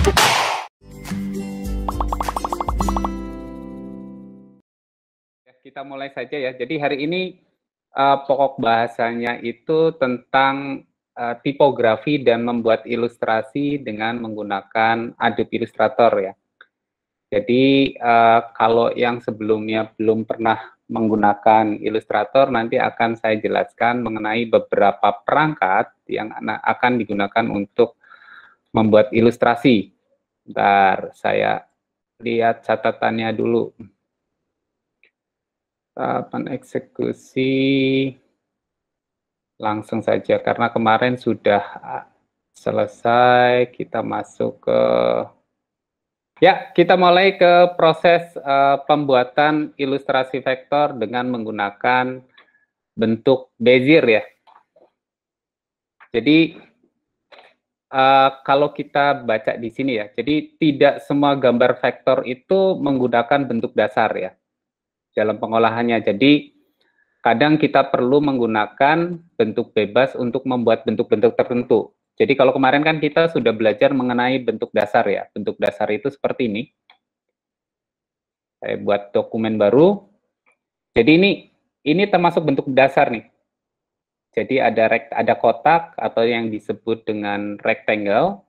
Kita mulai saja ya. Jadi hari ini pokok bahasanya itu tentang tipografi dan membuat ilustrasi dengan menggunakan Adobe Illustrator ya. Jadi kalau yang sebelumnya belum pernah menggunakan Illustrator, nanti akan saya jelaskan mengenai beberapa perangkat yang akan digunakan untuk membuat ilustrasi. Bentar, saya lihat catatannya dulu. Tahapan eksekusi langsung saja, karena kemarin sudah selesai. Kita masuk ke... Ya, kita mulai ke proses pembuatan ilustrasi vektor dengan menggunakan bentuk Bezier ya. Jadi kalau kita baca di sini ya, jadi tidak semua gambar vektor itu menggunakan bentuk dasar ya dalam pengolahannya. Jadi kadang kita perlu menggunakan bentuk bebas untuk membuat bentuk-bentuk tertentu. Jadi kalau kemarin kan kita sudah belajar mengenai bentuk dasar ya. Bentuk dasar itu seperti ini. Saya buat dokumen baru. Jadi ini termasuk bentuk dasar nih. Jadi ada kotak atau yang disebut dengan rectangle,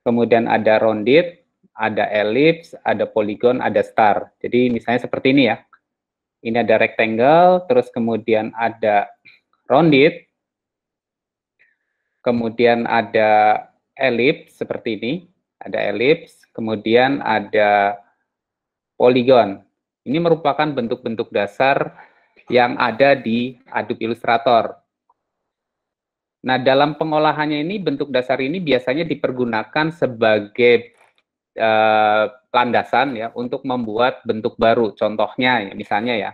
kemudian ada rounded, ada ellipse, ada polygon, ada star. Jadi misalnya seperti ini ya. Ini ada rectangle, terus kemudian ada rounded, kemudian ada ellipse seperti ini, ada ellipse, kemudian ada polygon. Ini merupakan bentuk-bentuk dasar yang ada di Adobe Illustrator. Nah, dalam pengolahannya ini, bentuk dasar ini biasanya dipergunakan sebagai landasan ya untuk membuat bentuk baru. Contohnya ya, misalnya ya.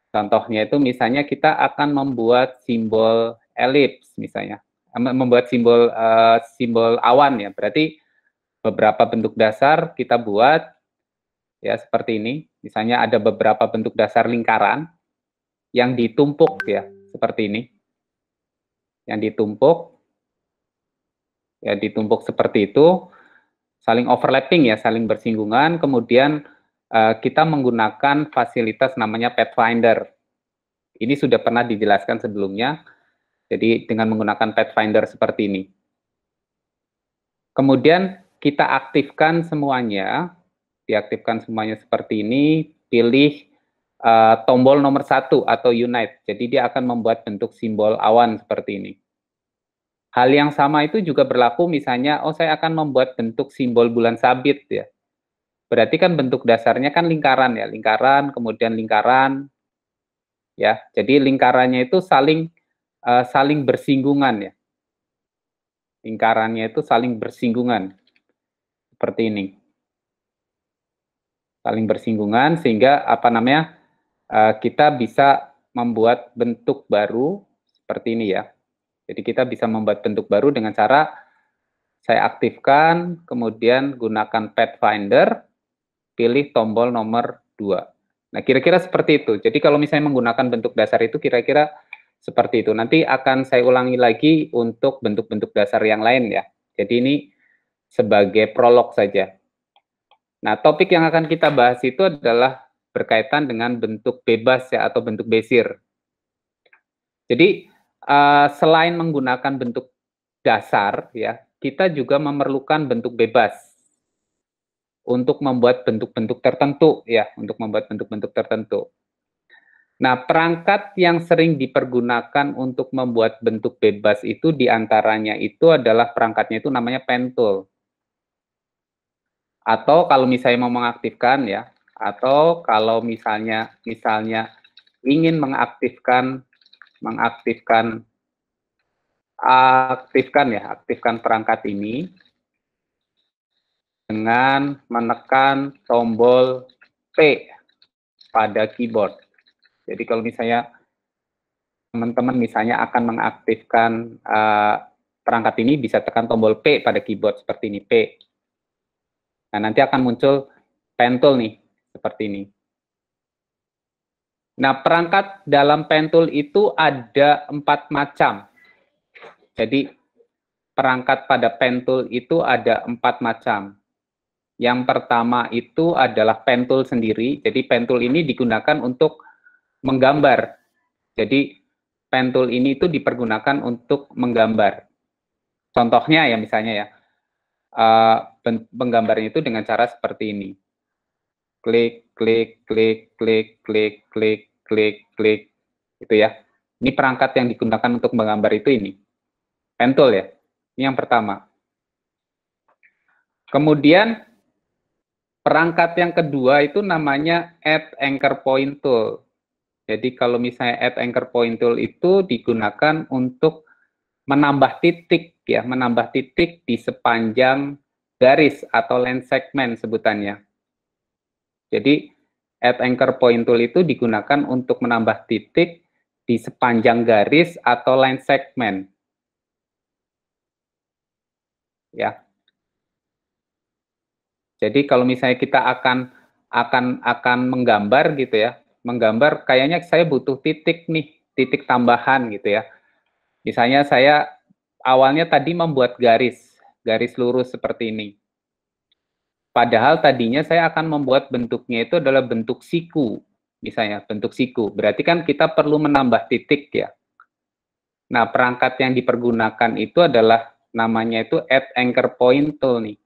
Contohnya itu misalnya kita akan membuat simbol ellipse misalnya. Membuat simbol awan ya. Berarti beberapa bentuk dasar kita buat ya seperti ini. Misalnya ada beberapa bentuk dasar lingkaran yang ditumpuk ya, seperti ini. Yang ditumpuk seperti itu, saling overlapping ya, saling bersinggungan, kemudian kita menggunakan fasilitas namanya Pathfinder. Ini sudah pernah dijelaskan sebelumnya, jadi dengan menggunakan Pathfinder seperti ini. Kemudian kita aktifkan semuanya, diaktifkan semuanya seperti ini, pilih tombol nomor 1 atau Unite, jadi dia akan membuat bentuk simbol awan seperti ini. Hal yang sama itu juga berlaku misalnya, saya akan membuat bentuk simbol bulan sabit ya. Berarti kan bentuk dasarnya kan lingkaran ya, lingkaran, kemudian lingkaran, ya. Jadi lingkarannya itu saling bersinggungan ya. Lingkarannya itu saling bersinggungan, seperti ini. Saling bersinggungan sehingga kita bisa membuat bentuk baru seperti ini ya. Jadi kita bisa membuat bentuk baru dengan cara saya aktifkan, kemudian gunakan Pathfinder, pilih tombol nomor 2. Nah, kira-kira seperti itu. Jadi kalau misalnya menggunakan bentuk dasar itu kira-kira seperti itu. Nanti akan saya ulangi lagi untuk bentuk-bentuk dasar yang lain ya. Jadi ini sebagai prolog saja. Nah, topik yang akan kita bahas itu adalah berkaitan dengan bentuk bebas ya atau bentuk Bezier. Jadi selain menggunakan bentuk dasar ya, kita juga memerlukan bentuk bebas untuk membuat bentuk-bentuk tertentu ya, untuk membuat bentuk-bentuk tertentu. Nah, perangkat yang sering dipergunakan untuk membuat bentuk bebas itu diantaranya itu adalah perangkatnya itu namanya pen tool. Atau kalau misalnya mau mengaktifkan ya, atau kalau misalnya ingin aktifkan perangkat ini dengan menekan tombol P pada keyboard. Jadi kalau misalnya teman-teman misalnya akan mengaktifkan perangkat ini, bisa tekan tombol P pada keyboard seperti ini, P. Nah, nanti akan muncul pen tool nih, seperti ini. Nah, perangkat dalam pen tool itu ada 4 macam. Jadi perangkat pada pen tool itu ada 4 macam. Yang pertama itu adalah pen tool sendiri. Jadi pen tool ini digunakan untuk menggambar. Jadi pen tool ini itu dipergunakan untuk menggambar. Contohnya ya misalnya ya, penggambarnya itu dengan cara seperti ini. Klik, klik, klik, klik, klik, klik, klik, klik, gitu ya. Ini perangkat yang digunakan untuk menggambar itu ini. Pen tool ya, ini yang pertama. Kemudian perangkat yang kedua itu namanya add anchor point tool. Jadi kalau misalnya add anchor point tool itu digunakan untuk menambah titik ya, menambah titik di sepanjang garis atau line segment sebutannya. Jadi add anchor point tool itu digunakan untuk menambah titik di sepanjang garis atau line segment. Ya. Jadi kalau misalnya kita akan menggambar gitu ya, menggambar kayaknya saya butuh titik nih, titik tambahan gitu ya. Misalnya saya awalnya tadi membuat garis lurus seperti ini. Padahal tadinya saya akan membuat bentuknya itu adalah bentuk siku, misalnya bentuk siku. Berarti kan kita perlu menambah titik ya. Nah, perangkat yang dipergunakan itu adalah namanya itu add anchor point tool nih,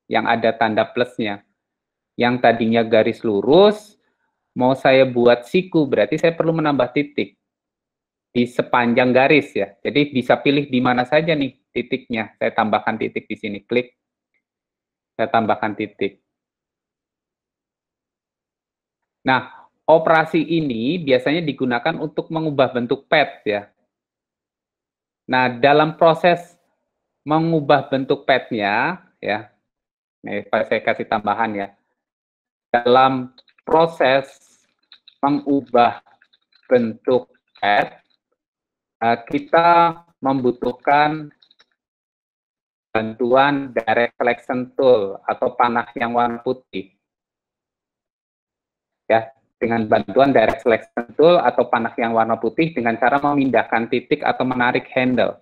yang ada tanda plusnya. Yang tadinya garis lurus, mau saya buat siku, berarti saya perlu menambah titik di sepanjang garis ya. Jadi bisa pilih di mana saja nih titiknya. Saya tambahkan titik di sini, klik. Saya tambahkan titik. Nah, operasi ini biasanya digunakan untuk mengubah bentuk pad ya. Nah, dalam proses mengubah bentuk padnya ya, nih saya kasih tambahan ya. Dalam proses mengubah bentuk pad, kita membutuhkan bantuan direct selection tool atau panah yang warna putih. Ya, dengan bantuan direct selection tool atau panah yang warna putih dengan cara memindahkan titik atau menarik handle.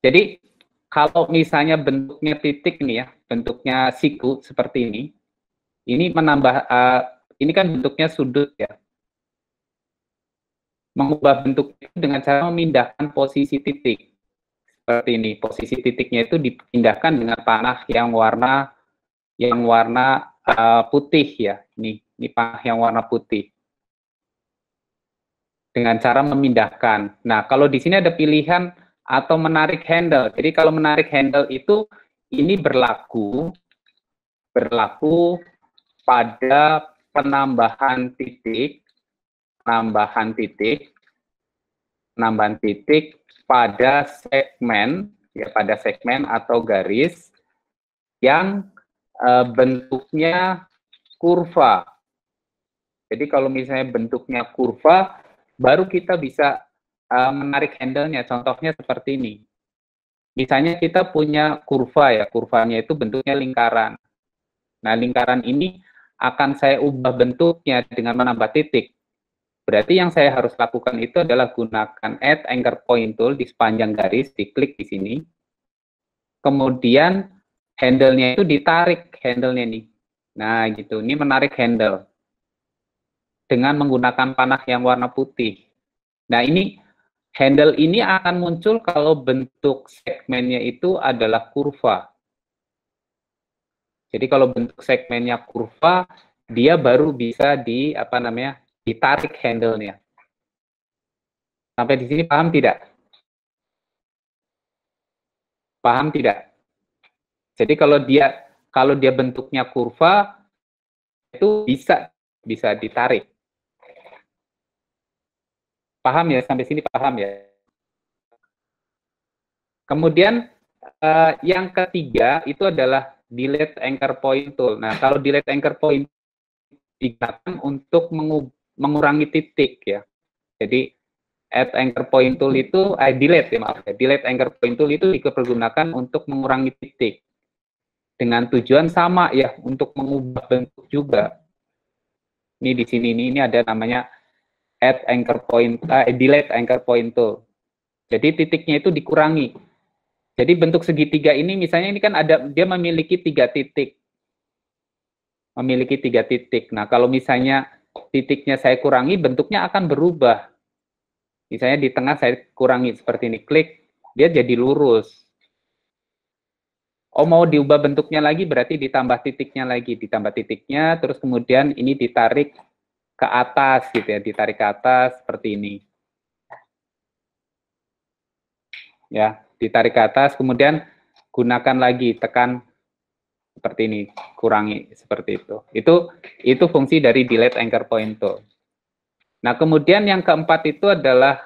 Jadi kalau misalnya bentuknya titik nih ya, bentuknya siku seperti ini menambah, ini kan bentuknya sudut ya. Mengubah bentuk itu dengan cara memindahkan posisi titik. Seperti ini, posisi titiknya itu dipindahkan dengan panah yang warna putih ya. Ini panah yang warna putih. Dengan cara memindahkan. Nah, kalau di sini ada pilihan atau menarik handle. Jadi kalau menarik handle itu ini berlaku pada penambahan titik pada segmen ya, pada segmen atau garis yang bentuknya kurva. Jadi kalau misalnya bentuknya kurva, baru kita bisa menarik handle-nya. Contohnya seperti ini. Misalnya kita punya kurva ya, kurvanya itu bentuknya lingkaran. Nah, lingkaran ini akan saya ubah bentuknya dengan menambah titik. Berarti yang saya harus lakukan itu adalah gunakan add anchor point tool di sepanjang garis, diklik di sini. Kemudian handle-nya itu ditarik handle-nya nih. Nah, gitu. Ini menarik handle dengan menggunakan panah yang warna putih. Nah, ini handle ini akan muncul kalau bentuk segmennya itu adalah kurva. Jadi kalau bentuk segmennya kurva, dia baru bisa ditarik handle-nya. Sampai di sini paham tidak? Paham tidak? Jadi kalau dia bentuknya kurva, itu bisa ditarik. Paham ya? Sampai sini paham ya? Kemudian yang ketiga itu adalah delete anchor point tool. Nah, kalau delete anchor point digunakan untuk mengurangi titik ya. Jadi add anchor point tool itu delete anchor point tool itu dipergunakan untuk mengurangi titik. Dengan tujuan sama ya, untuk mengubah bentuk juga. Ini di sini ini ada namanya delete anchor point tool. Jadi titiknya itu dikurangi. Jadi bentuk segitiga ini misalnya ini kan dia memiliki 3 titik. Memiliki 3 titik. Nah, kalau misalnya titiknya saya kurangi, bentuknya akan berubah. Misalnya di tengah saya kurangi seperti ini, klik, dia jadi lurus. Oh, mau diubah bentuknya lagi, berarti ditambah titiknya, terus kemudian ini ditarik ke atas gitu ya, ditarik ke atas seperti ini. Ya, ditarik ke atas, kemudian gunakan lagi, tekan seperti ini, kurangi seperti itu. Itu fungsi dari delete anchor point tool. Nah, kemudian yang keempat itu adalah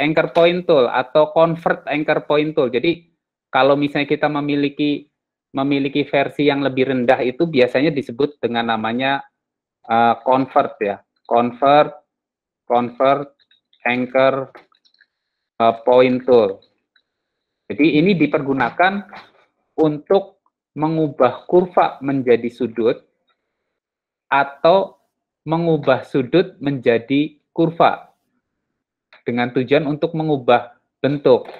anchor point tool atau convert anchor point tool. Jadi, kalau misalnya kita memiliki versi yang lebih rendah itu biasanya disebut dengan namanya convert ya. Convert anchor point tool. Jadi, ini dipergunakan untuk mengubah kurva menjadi sudut atau mengubah sudut menjadi kurva dengan tujuan untuk mengubah bentuk.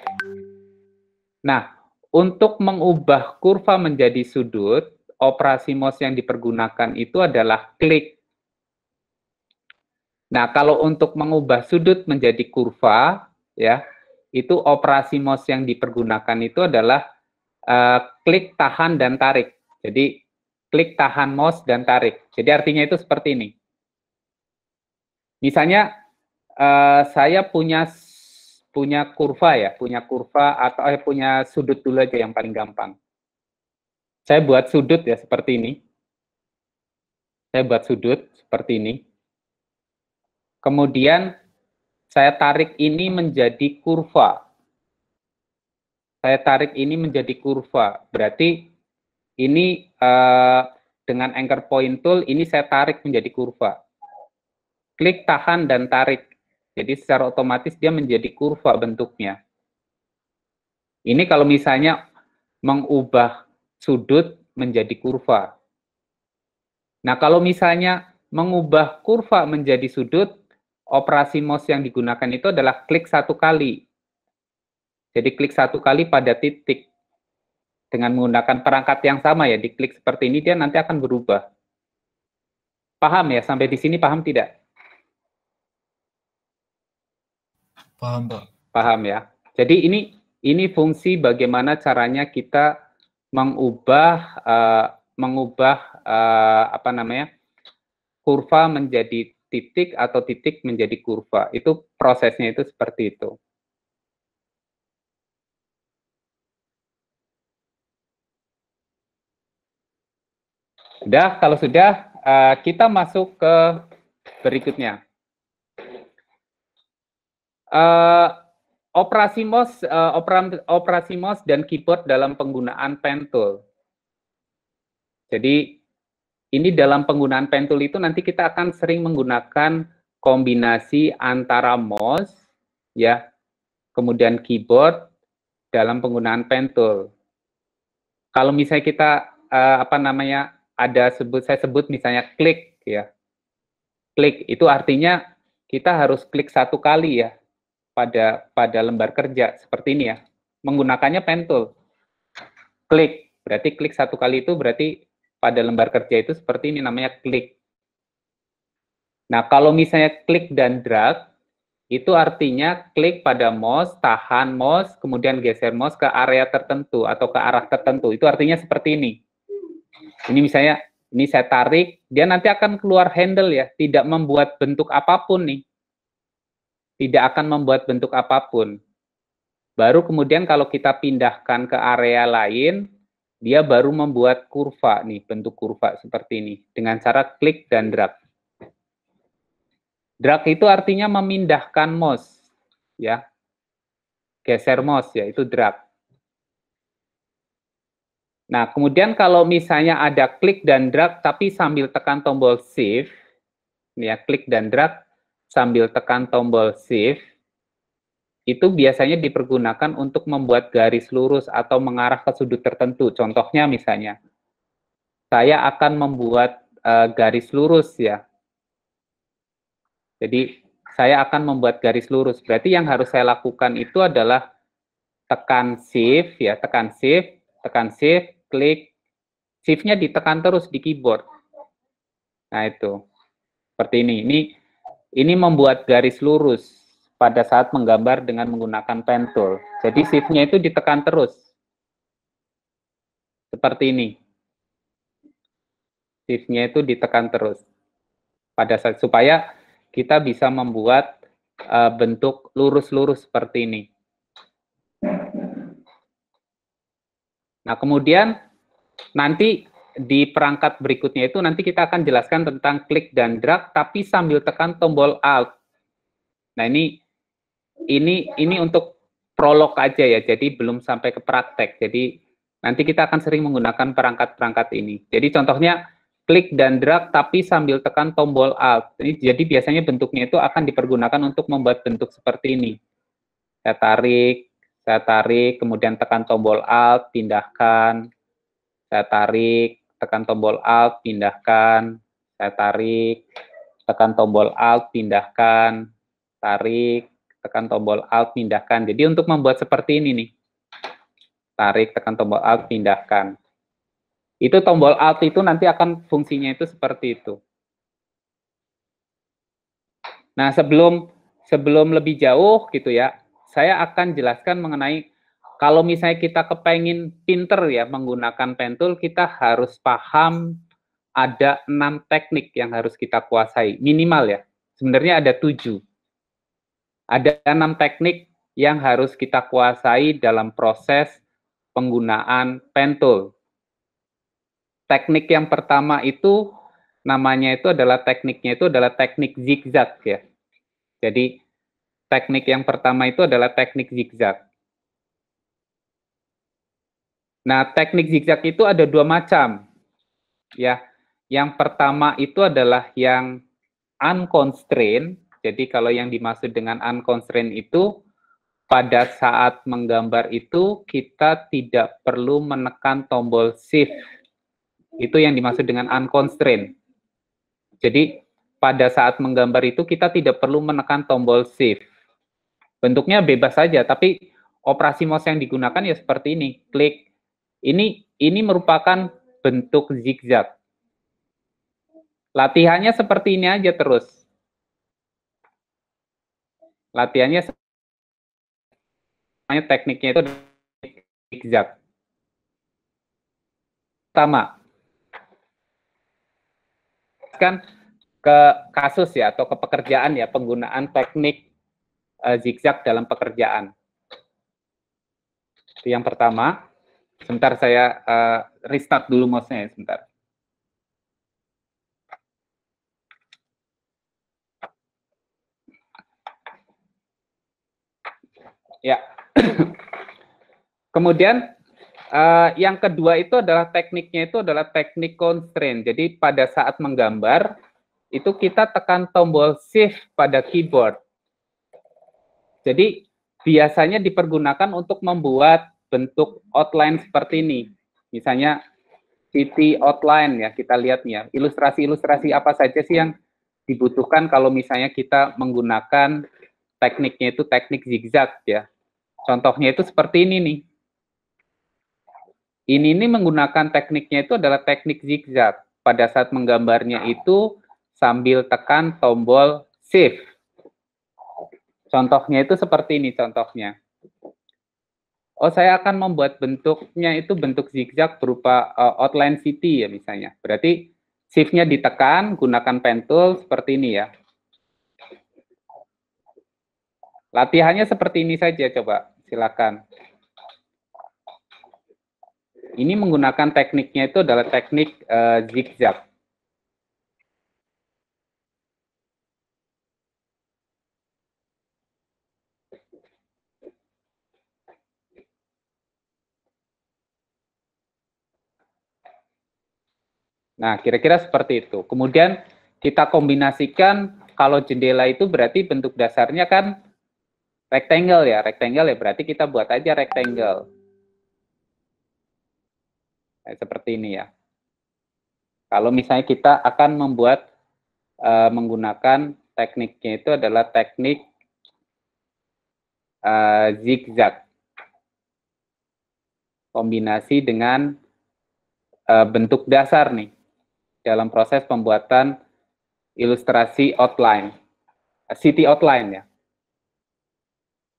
Nah, untuk mengubah kurva menjadi sudut, operasi mouse yang dipergunakan itu adalah klik. Nah, kalau untuk mengubah sudut menjadi kurva, ya, itu operasi mouse yang dipergunakan itu adalah klik, tahan, dan tarik. Jadi, klik, tahan mouse, dan tarik. Jadi, artinya itu seperti ini. Misalnya, saya punya kurva ya, atau punya sudut dulu aja yang paling gampang. Saya buat sudut ya seperti ini. Saya buat sudut seperti ini. Kemudian saya tarik ini menjadi kurva. Saya tarik ini menjadi kurva. Berarti ini dengan anchor point tool ini saya tarik menjadi kurva. Klik, tahan, dan tarik. Jadi secara otomatis dia menjadi kurva bentuknya. Ini kalau misalnya mengubah sudut menjadi kurva. Nah, kalau misalnya mengubah kurva menjadi sudut, operasi mouse yang digunakan itu adalah klik 1 kali. Jadi klik 1 kali pada titik. Dengan menggunakan perangkat yang sama ya, diklik seperti ini, dia nanti akan berubah. Paham ya? Sampai di sini paham tidak? Paham, Pak. Paham ya. Jadi ini fungsi bagaimana caranya kita mengubah apa namanya, kurva menjadi titik atau titik menjadi kurva. Itu prosesnya itu seperti itu. Sudah, kalau sudah kita masuk ke berikutnya. Operasi mouse dan keyboard dalam penggunaan pen tool. Jadi ini dalam penggunaan pen tool itu nanti kita akan sering menggunakan kombinasi antara mouse ya, kemudian keyboard dalam penggunaan pen tool. Kalau misalnya kita apa namanya saya sebut misalnya klik ya. Klik itu artinya kita harus klik 1 kali ya pada lembar kerja seperti ini ya. Menggunakannya pen tool. Klik, berarti klik 1 kali itu berarti pada lembar kerja itu seperti ini namanya klik. Nah, kalau misalnya klik dan drag, itu artinya klik pada mouse, tahan mouse, kemudian geser mouse ke area tertentu atau ke arah tertentu. Itu artinya seperti ini. Ini misalnya, ini saya tarik, dia nanti akan keluar handle ya, tidak membuat bentuk apapun nih. Tidak akan membuat bentuk apapun. Baru kemudian kalau kita pindahkan ke area lain, dia baru membuat kurva nih, bentuk kurva seperti ini dengan cara klik dan drag. Drag itu artinya memindahkan mouse ya. Geser mouse ya, itu drag. Nah, kemudian kalau misalnya ada klik dan drag tapi sambil tekan tombol shift ya, klik dan drag sambil tekan tombol shift itu biasanya dipergunakan untuk membuat garis lurus atau mengarah ke sudut tertentu. Contohnya misalnya, saya akan membuat garis lurus ya. Jadi, saya akan membuat garis lurus. Berarti yang harus saya lakukan itu adalah tekan shift ya, tekan shift, klik, shift-nya ditekan terus di keyboard. Nah itu, seperti ini. Ini membuat garis lurus pada saat menggambar dengan menggunakan pen tool. Jadi shift-nya itu ditekan terus, seperti ini. Shift-nya itu ditekan terus pada saat supaya kita bisa membuat bentuk lurus-lurus seperti ini. Nah, kemudian nanti di perangkat berikutnya itu nanti kita akan jelaskan tentang klik dan drag tapi sambil tekan tombol Alt. Nah, ini untuk prolog aja ya. Jadi belum sampai ke praktek. Jadi nanti kita akan sering menggunakan perangkat-perangkat ini. Jadi contohnya klik dan drag tapi sambil tekan tombol Alt. Jadi biasanya bentuknya itu akan dipergunakan untuk membuat bentuk seperti ini. Saya tarik, kemudian tekan tombol Alt, pindahkan. Saya tarik, tekan tombol Alt, pindahkan. Saya tarik, tekan tombol Alt, pindahkan. Tarik, tekan tombol Alt, pindahkan. Jadi untuk membuat seperti ini nih. Tarik, tekan tombol Alt, pindahkan. Itu tombol Alt itu nanti akan fungsinya itu seperti itu. Nah, sebelum lebih jauh gitu ya, saya akan jelaskan mengenai kalau misalnya kita kepengen pinter ya menggunakan pen tool, kita harus paham ada 6 teknik yang harus kita kuasai, minimal ya. Sebenarnya ada 7. Ada 6 teknik yang harus kita kuasai dalam proses penggunaan pen tool. Teknik yang pertama itu namanya itu adalah teknik zigzag ya. Jadi teknik yang pertama itu adalah teknik zigzag. Nah, teknik zigzag itu ada 2 macam. Ya. Yang pertama itu adalah yang unconstrained. Jadi kalau yang dimaksud dengan unconstrained itu pada saat menggambar itu kita tidak perlu menekan tombol shift. Itu yang dimaksud dengan unconstrained. Jadi pada saat menggambar itu kita tidak perlu menekan tombol shift. Bentuknya bebas saja, tapi operasi mouse yang digunakan ya seperti ini, klik. Ini merupakan bentuk zigzag. Latihannya seperti ini aja terus. Latihannya tekniknya itu zigzag. Pertama, kan ke kasus ya atau ke pekerjaan ya penggunaan teknik zigzag dalam pekerjaan. Itu yang pertama. Sebentar saya restart dulu mouse-nya ya, sebentar. Ya. Kemudian yang kedua itu adalah tekniknya itu adalah teknik constraint. Jadi pada saat menggambar itu kita tekan tombol shift pada keyboard. Jadi biasanya dipergunakan untuk membuat bentuk outline seperti ini. Misalnya city outline ya, kita lihat nih ya. Ilustrasi-ilustrasi apa saja sih yang dibutuhkan kalau misalnya kita menggunakan tekniknya itu teknik zigzag ya. Contohnya itu seperti ini nih. Ini menggunakan tekniknya itu adalah teknik zigzag. Pada saat menggambarnya itu sambil tekan tombol shift. Contohnya itu seperti ini contohnya. Oh, saya akan membuat bentuknya itu bentuk zigzag berupa outline city ya misalnya. Berarti shift-nya ditekan, gunakan pen tool seperti ini ya. Latihannya seperti ini saja, coba silakan. Ini menggunakan tekniknya itu adalah teknik zigzag. Nah, kira-kira seperti itu. Kemudian kita kombinasikan, kalau jendela itu berarti bentuk dasarnya kan rectangle ya. Rectangle ya berarti kita buat aja rectangle. Nah, seperti ini ya. Kalau misalnya kita akan membuat menggunakan tekniknya itu adalah teknik zigzag. kombinasi dengan bentuk dasar nih dalam proses pembuatan ilustrasi outline, city outline ya.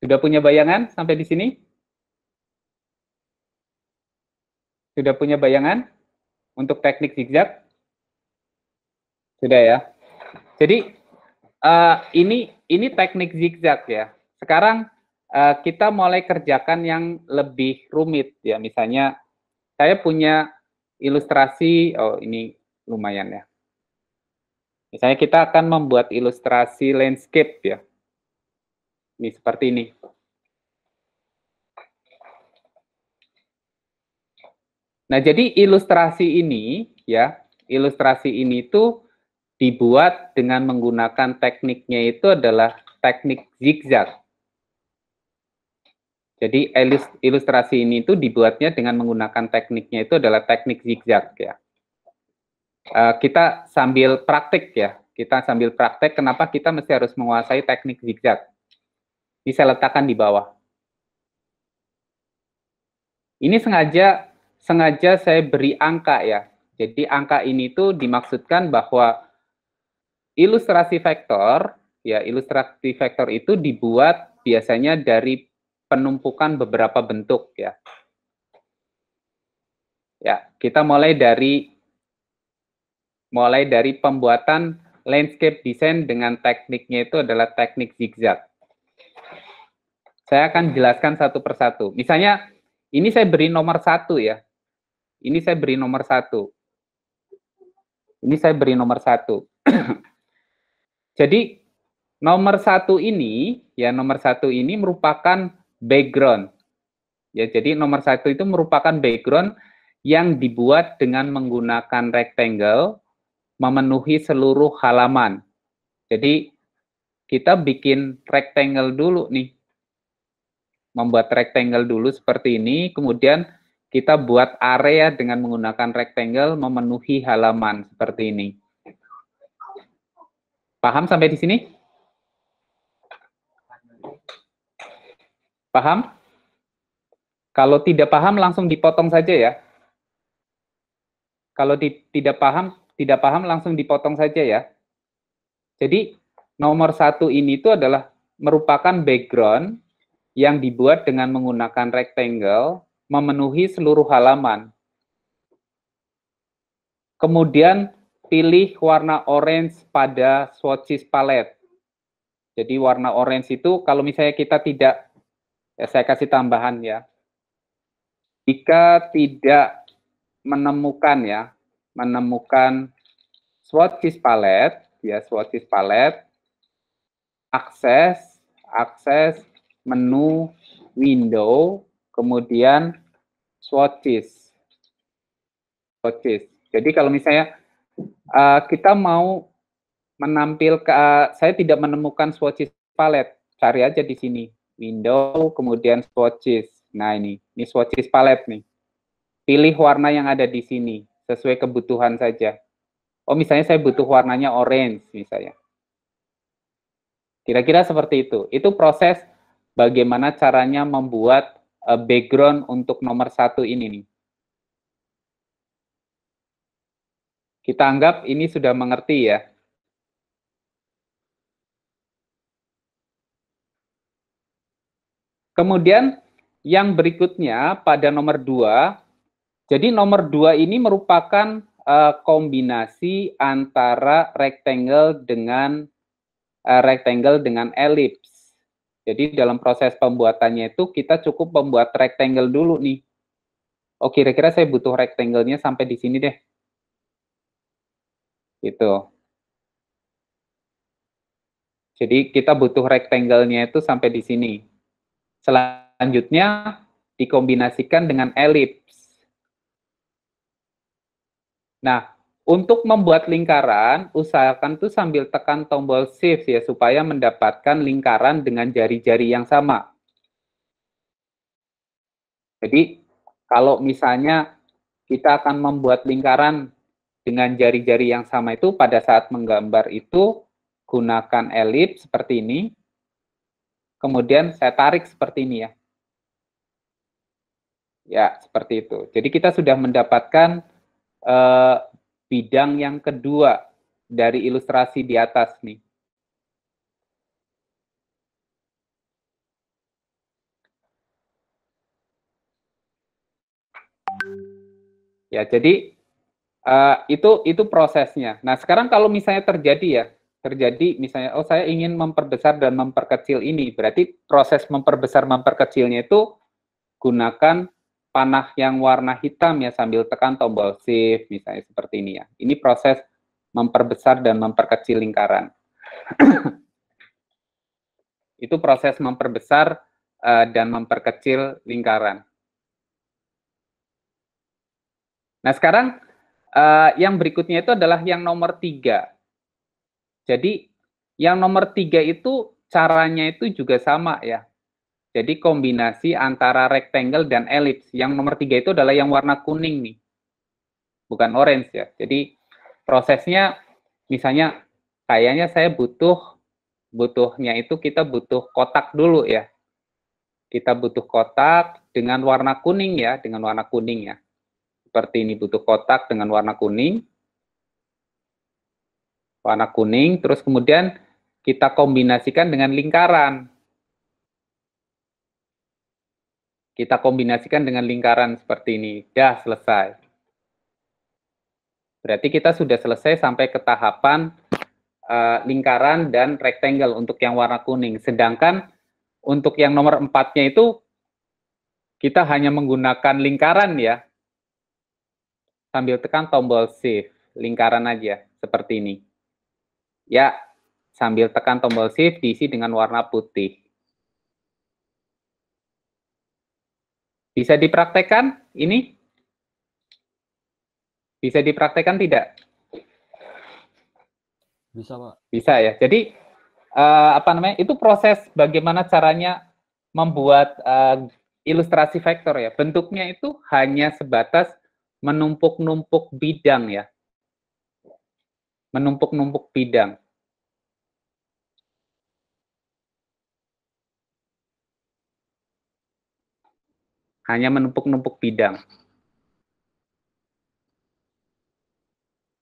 Sudah punya bayangan sampai di sini? Sudah punya bayangan untuk teknik zigzag? Sudah ya. Jadi ini teknik zigzag ya. Sekarang kita mulai kerjakan yang lebih rumit ya. Misalnya saya punya ilustrasi, oh ini lumayan ya. Misalnya kita akan membuat ilustrasi landscape ya. Ini seperti ini. Nah, jadi ilustrasi ini ya, ilustrasi ini tuh dibuat dengan menggunakan tekniknya itu adalah teknik zigzag. Jadi ilustrasi ini tuh dibuatnya dengan menggunakan tekniknya itu adalah teknik zigzag ya. Kita sambil praktek ya, kita sambil praktek kenapa kita mesti harus menguasai teknik zigzag. Ini saya letakkan di bawah. Ini sengaja saya beri angka ya. Jadi angka ini tuh dimaksudkan bahwa ilustrasi vektor, ya ilustrasi vektor itu dibuat biasanya dari penumpukan beberapa bentuk ya. Ya, kita mulai dari pembuatan landscape design dengan tekniknya itu adalah teknik zigzag. Saya akan jelaskan satu persatu. Misalnya, ini saya beri nomor 1 ya. Ini saya beri nomor 1. Ini saya beri nomor 1. Jadi, nomor 1 ini, ya nomor 1 ini merupakan background. Ya, jadi nomor 1 itu merupakan background yang dibuat dengan menggunakan rectangle, memenuhi seluruh halaman. Jadi, kita bikin rectangle dulu nih. Membuat rectangle dulu seperti ini, kemudian kita buat area dengan menggunakan rectangle memenuhi halaman seperti ini. Paham sampai di sini? Paham? Kalau tidak paham langsung dipotong saja ya. Kalau tidak paham langsung dipotong saja ya. Jadi nomor 1 ini itu adalah merupakan background yang dibuat dengan menggunakan rectangle memenuhi seluruh halaman. Kemudian pilih warna orange pada swatches palette. Jadi warna orange itu kalau misalnya kita tidak, ya saya kasih tambahan ya. Jika tidak menemukan swatches palette, ya swatches palette, akses menu, window, kemudian swatches. Jadi kalau misalnya kita mau menampilkan, saya tidak menemukan swatches palette, cari aja di sini, window, kemudian swatches. Nah ini swatches palette nih. Pilih warna yang ada di sini, sesuai kebutuhan saja. Oh misalnya saya butuh warnanya orange misalnya. Kira-kira seperti itu. Itu proses bagaimana caranya membuat background untuk nomor 1 ini nih. Kita anggap ini sudah mengerti ya. Kemudian yang berikutnya pada nomor 2, jadi nomor 2 ini merupakan kombinasi antara rectangle dengan ellipse. Jadi dalam proses pembuatannya itu kita cukup membuat rectangle dulu nih. Oh kira-kira saya butuh rectangle-nya sampai di sini deh. Gitu. Jadi kita butuh rectangle-nya itu sampai di sini. Selanjutnya dikombinasikan dengan ellipse. Nah, untuk membuat lingkaran, usahakan tuh sambil tekan tombol shift ya, supaya mendapatkan lingkaran dengan jari-jari yang sama. Jadi, kalau misalnya kita akan membuat lingkaran dengan jari-jari yang sama itu, pada saat menggambar itu, gunakan ellipse seperti ini. Kemudian saya tarik seperti ini ya. Ya, seperti itu. Jadi kita sudah mendapatkan bidang yang kedua dari ilustrasi di atas nih. Ya, jadi itu prosesnya. Nah, sekarang kalau misalnya terjadi misalnya, oh saya ingin memperbesar dan memperkecil ini, berarti proses memperbesar memperkecilnya itu gunakan panah yang warna hitam ya sambil tekan tombol shift misalnya seperti ini ya. Ini proses memperbesar dan memperkecil lingkaran. Itu proses memperbesar dan memperkecil lingkaran. Nah, sekarang yang berikutnya itu adalah yang nomor 3. Jadi, yang nomor 3 itu caranya itu juga sama ya. Jadi, kombinasi antara rectangle dan ellipse. Yang nomor 3 itu adalah yang warna kuning nih. Bukan orange ya. Jadi, prosesnya misalnya kayaknya saya butuhnya itu kita butuh kotak dulu ya. Kita butuh kotak dengan warna kuning ya, dengan warna kuning ya. Seperti ini, butuh kotak dengan warna kuning. Warna kuning, terus kemudian kita kombinasikan dengan lingkaran. Kita kombinasikan dengan lingkaran seperti ini. Dah selesai. Berarti kita sudah selesai sampai ke tahapan lingkaran dan rectangle untuk yang warna kuning. Sedangkan untuk yang nomor 4-nya itu kita hanya menggunakan lingkaran ya. Sambil tekan tombol shift, lingkaran aja seperti ini. Ya, sambil tekan tombol shift diisi dengan warna putih. Bisa dipraktekkan ini? Bisa dipraktekkan tidak? Bisa, Pak. Bisa ya. Jadi itu proses bagaimana caranya membuat ilustrasi vektor ya. Bentuknya itu hanya sebatas menumpuk-numpuk bidang ya. Menumpuk-numpuk bidang. Hanya menumpuk-numpuk bidang.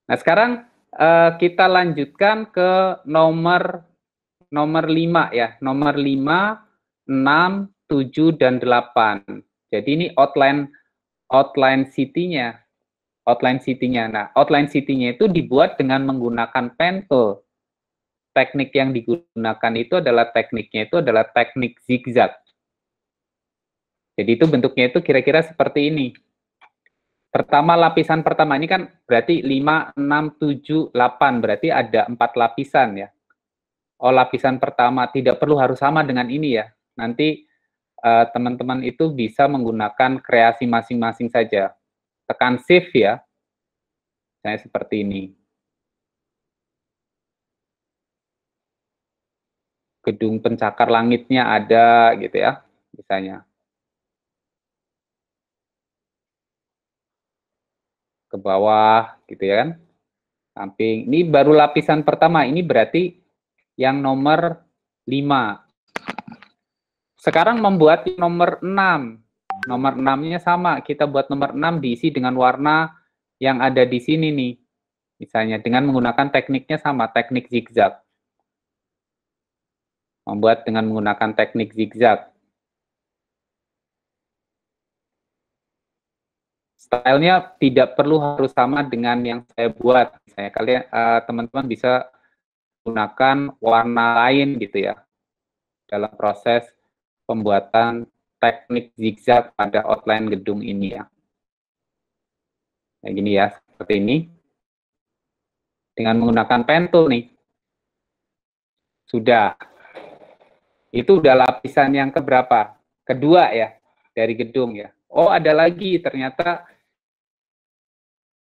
Nah, sekarang kita lanjutkan ke nomor 5 ya. Nomor 5, 6, 7, dan 8. Jadi ini outline city-nya. Outline city-nya. Nah, outline city-nya itu dibuat dengan menggunakan pen tool. Teknik yang digunakan itu adalah teknik zigzag. Jadi itu bentuknya itu kira-kira seperti ini. Pertama, lapisan pertama ini kan berarti 5, 6, 7, 8. Berarti ada 4 lapisan ya. Oh, lapisan pertama tidak perlu harus sama dengan ini ya. Nanti teman-teman itu bisa menggunakan kreasi masing-masing saja. Tekan shift ya. Saya seperti ini. Gedung pencakar langitnya ada gitu ya, misalnya. Ke bawah gitu ya kan. Samping. Ini baru lapisan pertama. Ini berarti yang nomor 5. Sekarang membuat nomor 6. Nomor 6-nya sama. Kita buat nomor 6 diisi dengan warna yang ada di sini nih. Misalnya dengan menggunakan tekniknya sama, teknik zigzag. Membuat dengan menggunakan teknik zigzag. Stylenya tidak perlu harus sama dengan yang saya buat. Misalnya kalian teman-teman bisa gunakan warna lain gitu ya dalam proses pembuatan teknik zigzag pada outline gedung ini ya. Kayak gini ya, seperti ini. Dengan menggunakan pen tool nih. Sudah. Itu udah lapisan yang keberapa? Kedua ya, dari gedung ya. Oh, ada lagi ternyata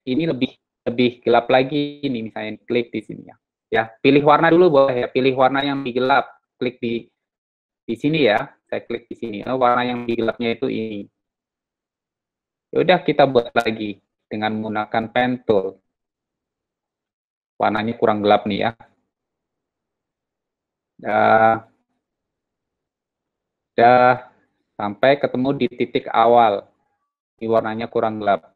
ini lebih gelap lagi nih, misalnya klik di sini ya. Ya, pilih warna dulu boleh ya, pilih warna yang lebih gelap. Klik di sini ya. Saya klik di sini. Oh, warna yang lebih gelapnya itu ini. Ya udah kita buat lagi dengan menggunakan pen tool. Warnanya kurang gelap nih ya. Udah sampai ketemu di titik awal. Ini warnanya kurang gelap.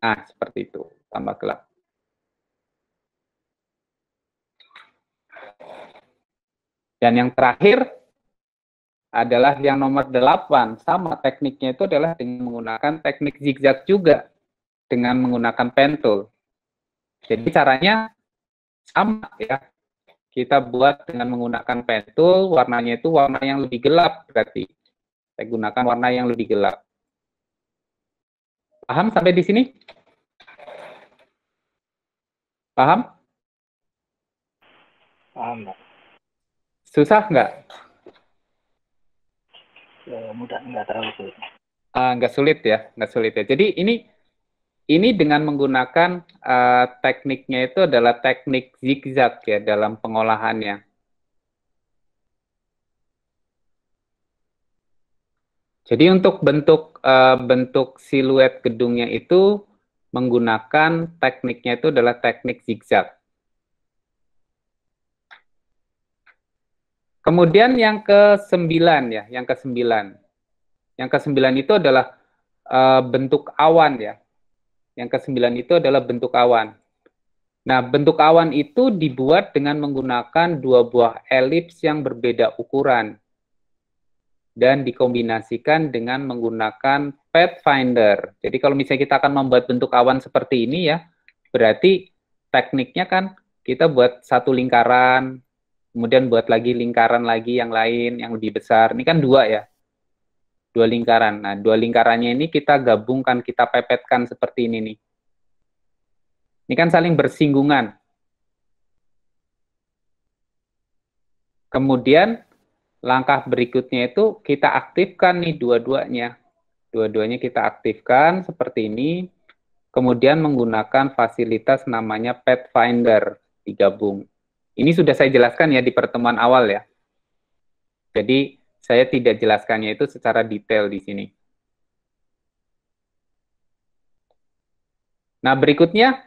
Nah, seperti itu. Tambah gelap. Dan yang terakhir adalah yang nomor 8. Sama tekniknya itu adalah dengan menggunakan teknik zigzag juga. Dengan menggunakan pen tool. Jadi caranya sama ya. Kita buat dengan menggunakan pen tool, warnanya itu warna yang lebih gelap berarti. Saya gunakan warna yang lebih gelap. Paham sampai di sini? Paham? Paham, Pak. Susah nggak? Mudah, nggak terlalu sulit. Nggak sulit ya, nggak sulit ya. Jadi ini dengan menggunakan tekniknya itu adalah teknik zigzag ya dalam pengolahannya. Jadi untuk bentuk siluet gedungnya itu menggunakan tekniknya itu adalah teknik zigzag. Kemudian yang ke-9 ya, yang ke-9. Yang ke-9 itu adalah bentuk awan ya. Yang ke-9 itu adalah bentuk awan. Nah, bentuk awan itu dibuat dengan menggunakan dua buah elips yang berbeda ukuran. Dan dikombinasikan dengan menggunakan Pathfinder. Jadi kalau misalnya kita akan membuat bentuk awan seperti ini ya, berarti tekniknya kan kita buat satu lingkaran, kemudian buat lagi lingkaran lagi yang lain, yang lebih besar. Ini kan dua ya, dua lingkaran. Nah, dua lingkarannya ini kita gabungkan, kita pepetkan seperti ini nih. Ini kan saling bersinggungan. Kemudian langkah berikutnya itu kita aktifkan nih dua-duanya. Dua-duanya kita aktifkan seperti ini. Kemudian menggunakan fasilitas namanya Pathfinder digabung. Ini sudah saya jelaskan ya di pertemuan awal ya. Jadi saya tidak jelaskannya itu secara detail di sini. Nah, berikutnya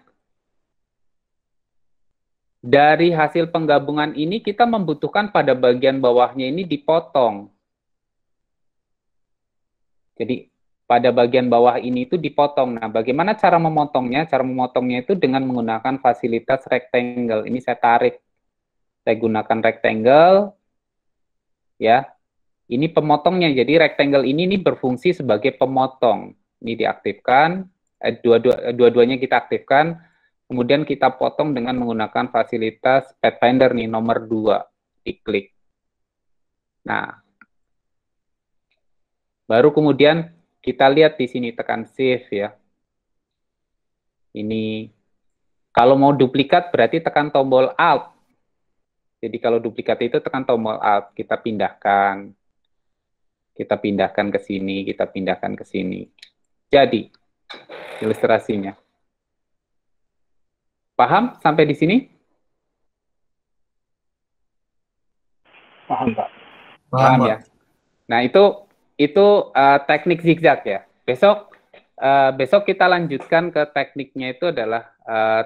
dari hasil penggabungan ini kita membutuhkan pada bagian bawahnya ini dipotong. Jadi pada bagian bawah ini itu dipotong. Nah, bagaimana cara memotongnya? Cara memotongnya itu dengan menggunakan fasilitas rectangle. Ini saya tarik. Saya gunakan rectangle. Ya. Ini pemotongnya. Jadi rectangle ini berfungsi sebagai pemotong. Ini diaktifkan. Dua-duanya kita aktifkan. Kemudian kita potong dengan menggunakan fasilitas Pathfinder nih, nomor 2. Diklik. Nah, baru kemudian kita lihat di sini, tekan Shift ya. Ini, kalau mau duplikat berarti tekan tombol Alt. Jadi kalau duplikat itu tekan tombol Alt, kita pindahkan. Kita pindahkan ke sini, kita pindahkan ke sini. Jadi, ilustrasinya. Paham sampai di sini? Paham, Pak. Paham ya. Nah, itu teknik zigzag ya. Besok kita lanjutkan ke tekniknya itu adalah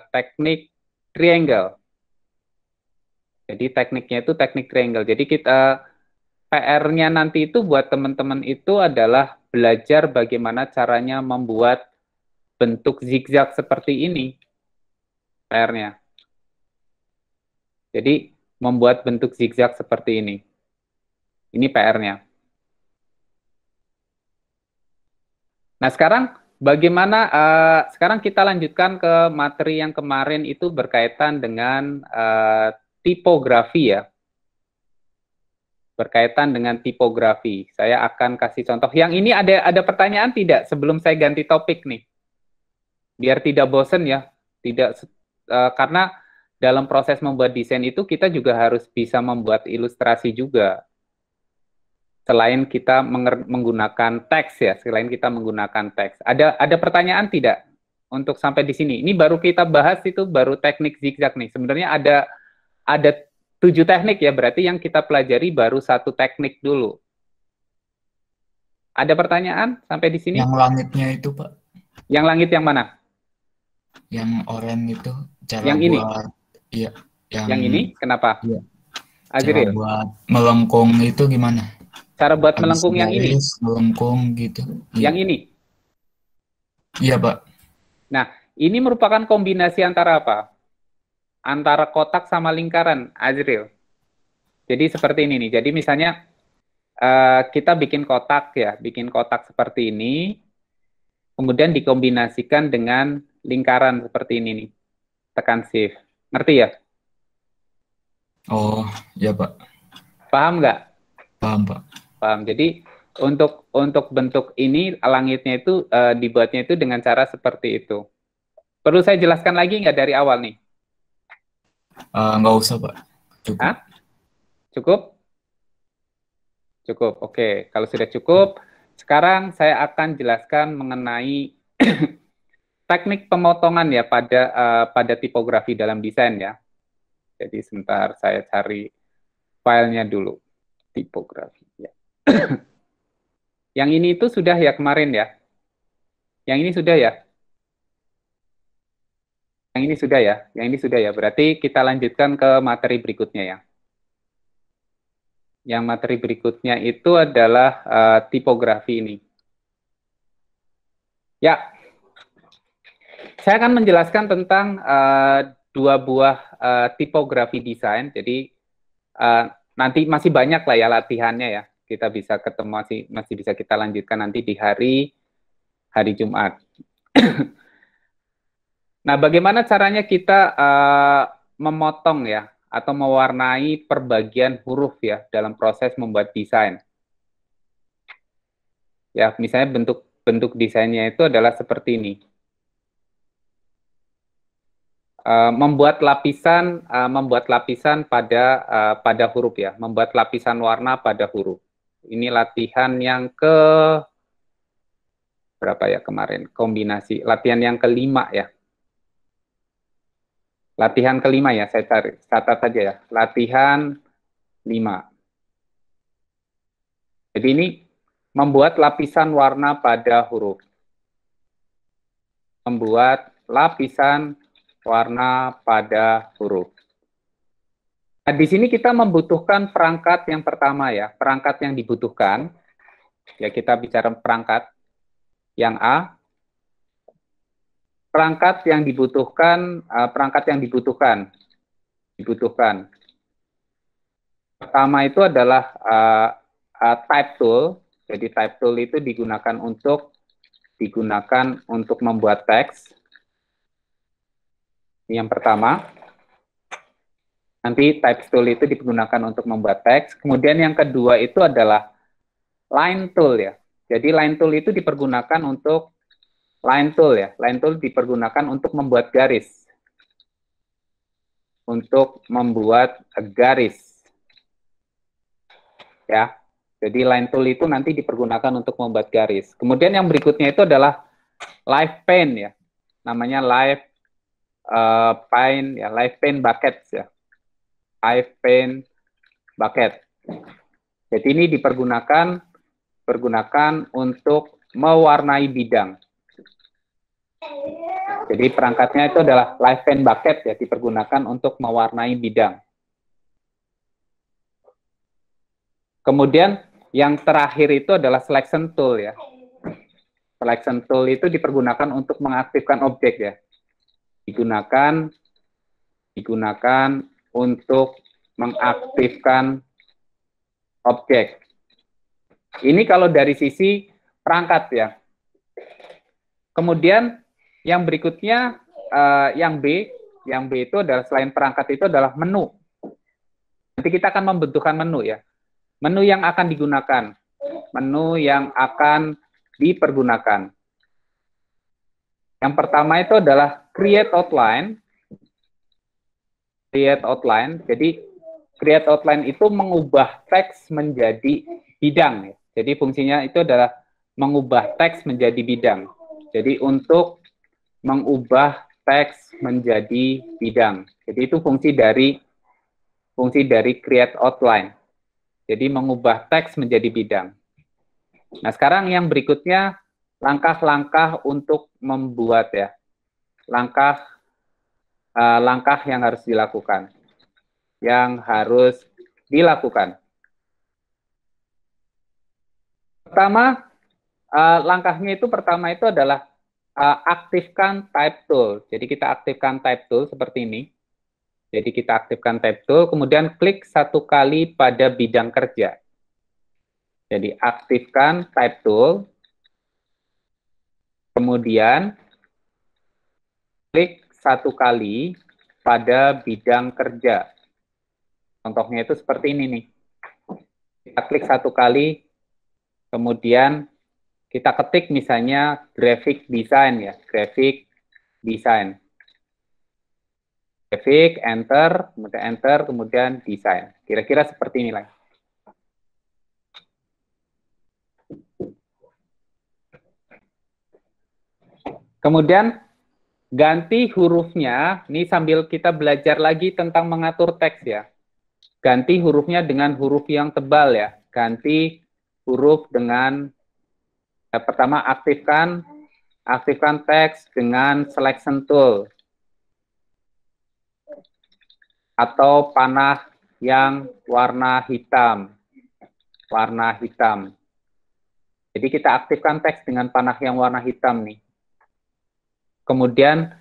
teknik triangle. Jadi tekniknya itu teknik triangle. Jadi kita PR-nya nanti itu buat teman-teman itu adalah belajar bagaimana caranya membuat bentuk zigzag seperti ini. PR-nya. Jadi membuat bentuk zigzag seperti ini. Ini PR-nya. Nah, sekarang bagaimana, sekarang kita lanjutkan ke materi yang kemarin itu berkaitan dengan tipografi ya. Berkaitan dengan tipografi. Saya akan kasih contoh. Yang ini ada pertanyaan tidak sebelum saya ganti topik nih? Biar tidak bosen ya. Karena dalam proses membuat desain itu kita juga harus bisa membuat ilustrasi juga. Selain kita menggunakan teks ya, selain kita menggunakan teks. Ada pertanyaan tidak untuk sampai di sini? Ini baru kita bahas itu baru teknik zigzag nih. Sebenarnya ada 7 teknik ya, berarti yang kita pelajari baru 1 teknik dulu. Ada pertanyaan sampai di sini? Yang langitnya itu, Pak. Yang langit yang mana? Yang oranye itu cara yang buat ini? Iya, yang ini kenapa? Iya. Azril. Cara buat melengkung itu gimana? Cara buat Habis melengkung yang ini? Melengkung gitu. Yang ini? Iya, Pak. Nah, ini merupakan kombinasi antara apa? Antara kotak sama lingkaran, Azril. Jadi seperti ini nih. Jadi misalnya kita bikin kotak ya, bikin kotak seperti ini, kemudian dikombinasikan dengan lingkaran seperti ini nih. Tekan shift. Ngerti ya? Oh, iya, Pak. Paham nggak? Paham, Pak. Paham. Jadi untuk bentuk ini langitnya itu dibuatnya itu dengan cara seperti itu. Perlu saya jelaskan lagi nggak dari awal nih? Nggak usah, Pak. Cukup. Hah? Cukup? Cukup. Oke. Kalau sudah cukup, sekarang saya akan jelaskan mengenai teknik pemotongan ya pada tipografi dalam desain ya. Jadi sebentar saya cari filenya dulu. Tipografi ya. Yang ini itu sudah ya kemarin ya. Yang ini sudah ya. Yang ini sudah ya. Yang ini sudah ya. Berarti kita lanjutkan ke materi berikutnya ya. Yang materi berikutnya itu adalah tipografi ini. Ya. Saya akan menjelaskan tentang dua buah tipografi desain. Jadi nanti masih banyak lah ya latihannya ya. Kita bisa ketemu masih bisa kita lanjutkan nanti di hari Jumat. Nah, bagaimana caranya kita memotong ya atau mewarnai perbagian huruf ya dalam proses membuat desain? Ya, misalnya bentuk desainnya itu adalah seperti ini. Membuat lapisan pada huruf ya, membuat lapisan warna pada huruf. Ini latihan yang ke berapa ya kemarin? Kombinasi latihan yang kelima ya. Latihan kelima ya, saya catat saja ya. Latihan 5. Jadi ini membuat lapisan warna pada huruf. Membuat lapisan warna pada huruf. Nah, di sini kita membutuhkan perangkat yang pertama ya, perangkat yang dibutuhkan. Ya, kita bicara perangkat yang A. Perangkat yang dibutuhkan. Pertama itu adalah type tool. Jadi type tool itu digunakan untuk membuat teks. Ini yang pertama. Nanti type tool itu digunakan untuk membuat teks. Kemudian yang kedua itu adalah line tool ya. Jadi line tool itu dipergunakan untuk dipergunakan untuk membuat garis. Ya. Jadi line tool itu nanti dipergunakan untuk membuat garis. Kemudian yang berikutnya itu adalah live paint ya. Namanya live paint buckets ya. Live paint bucket. Jadi ini dipergunakan untuk mewarnai bidang. Jadi perangkatnya itu adalah live paint bucket ya, dipergunakan untuk mewarnai bidang. Kemudian yang terakhir itu adalah selection tool ya. Selection tool itu dipergunakan untuk mengaktifkan objek ya. Digunakan untuk mengaktifkan objek. Ini kalau dari sisi perangkat ya. Kemudian yang berikutnya yang B itu adalah selain perangkat itu adalah menu. Nanti kita akan membutuhkan menu ya. Menu yang akan digunakan. Menu yang akan dipergunakan. Yang pertama itu adalah create outline. Create outline. Jadi create outline itu mengubah teks menjadi bidang. Jadi fungsinya itu adalah mengubah teks menjadi bidang. Jadi untuk mengubah teks menjadi bidang. Jadi itu fungsi dari create outline. Jadi mengubah teks menjadi bidang. Nah, sekarang yang berikutnya langkah-langkah untuk membuat ya. Langkah yang harus dilakukan. Pertama, langkahnya itu adalah aktifkan type tool. Jadi kita aktifkan type tool seperti ini. Jadi kita aktifkan type tool, kemudian klik satu kali pada bidang kerja. Jadi aktifkan type tool, kemudian klik satu kali pada bidang kerja. Contohnya itu seperti ini nih. Kita klik satu kali, kemudian kita ketik misalnya graphic design ya, graphic design. Graphic, enter, kemudian design. Kira-kira seperti inilah. Kemudian ganti hurufnya, ini sambil kita belajar lagi tentang mengatur teks ya. Ganti hurufnya dengan huruf yang tebal ya. Ganti huruf dengan, pertama aktifkan teks dengan selection tool. Atau panah yang warna hitam. Warna hitam. Jadi kita aktifkan teks dengan panah yang warna hitam nih. Kemudian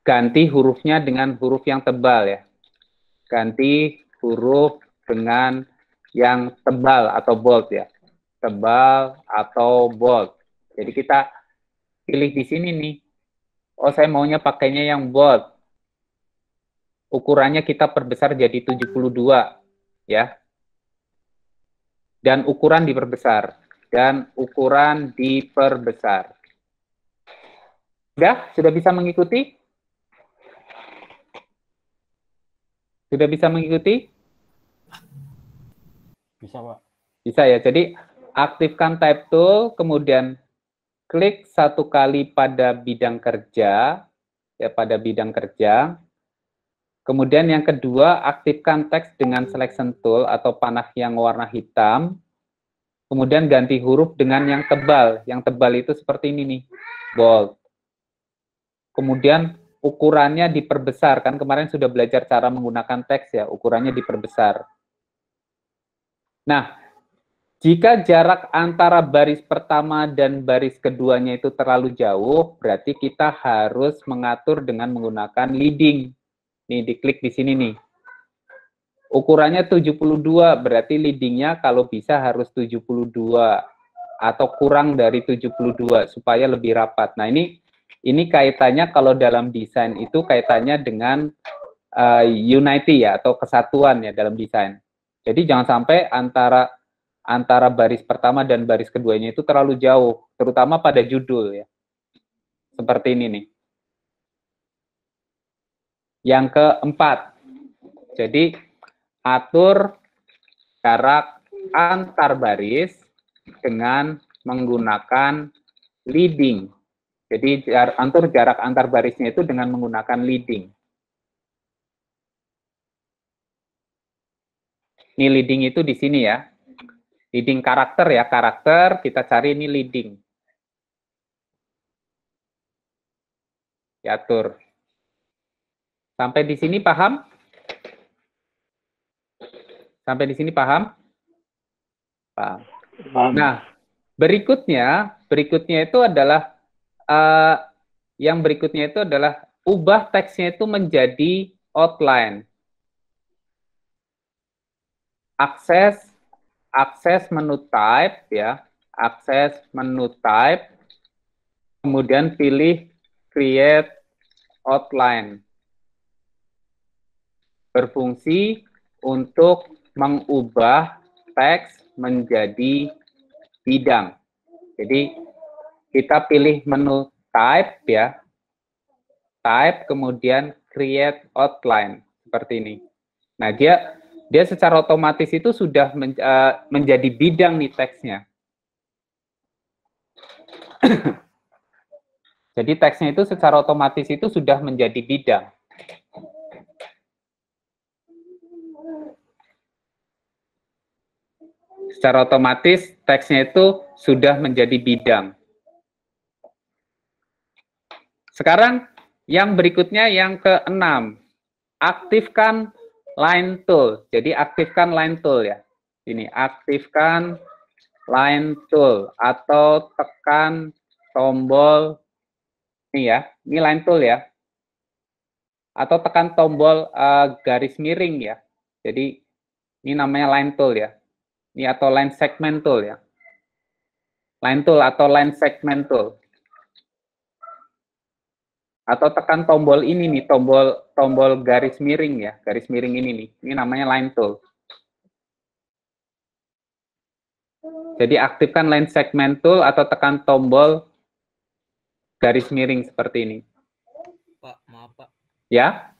ganti hurufnya dengan huruf yang tebal ya. Ganti huruf dengan yang tebal atau bold ya. Tebal atau bold. Jadi kita pilih di sini nih. Oh, saya maunya pakainya yang bold. Ukurannya kita perbesar jadi 72 ya. Dan ukuran diperbesar. Sudah bisa mengikuti? Sudah bisa mengikuti? Bisa, Pak. Bisa ya. Jadi aktifkan type tool, kemudian klik satu kali pada bidang kerja, ya pada bidang kerja. Kemudian yang kedua, aktifkan teks dengan selection tool atau panah yang warna hitam. Kemudian ganti huruf dengan yang tebal. Yang tebal itu seperti ini nih, bold. Kemudian ukurannya diperbesar, kan kemarin sudah belajar cara menggunakan teks ya, ukurannya diperbesar. Nah, jika jarak antara baris pertama dan baris keduanya itu terlalu jauh, berarti kita harus mengatur dengan menggunakan leading. Nih, diklik di sini nih. Ukurannya 72, berarti leadingnya kalau bisa harus 72 atau kurang dari 72 supaya lebih rapat. Nah, ini kaitannya kalau dalam desain itu kaitannya dengan unity ya atau kesatuan ya dalam desain. Jadi jangan sampai antara baris pertama dan baris keduanya itu terlalu jauh, terutama pada judul ya. Seperti ini nih. Yang keempat, jadi atur jarak antar baris dengan menggunakan leading. Jadi atur jarak antar barisnya itu dengan menggunakan leading. Ini leading itu di sini ya. Leading karakter ya, karakter kita cari ini leading. Diatur. Sampai di sini paham? Sampai di sini paham? Paham. Nah, berikutnya itu adalah yang berikutnya itu adalah ubah teksnya itu menjadi outline. Akses menu type ya, akses menu type, kemudian pilih create outline. Berfungsi untuk mengubah teks menjadi bidang. Jadi kita pilih menu type ya, type kemudian create outline seperti ini. Nah dia secara otomatis itu sudah menjadi bidang nih teksnya. Jadi teksnya itu secara otomatis itu sudah menjadi bidang. Secara otomatis teksnya itu sudah menjadi bidang. Sekarang yang berikutnya yang keenam, aktifkan line tool. Jadi aktifkan line tool ya. Ini aktifkan line tool atau tekan tombol Ini ya, ini line tool ya. Atau tekan tombol garis miring ya. Jadi ini namanya line tool ya. Ini atau line segment tool ya. Line tool atau line segment tool. Atau tekan tombol ini nih, tombol garis miring ya, garis miring ini nih. Ini namanya line tool. Jadi aktifkan line segment tool atau tekan tombol garis miring seperti ini. Pak, maaf Pak. Ya?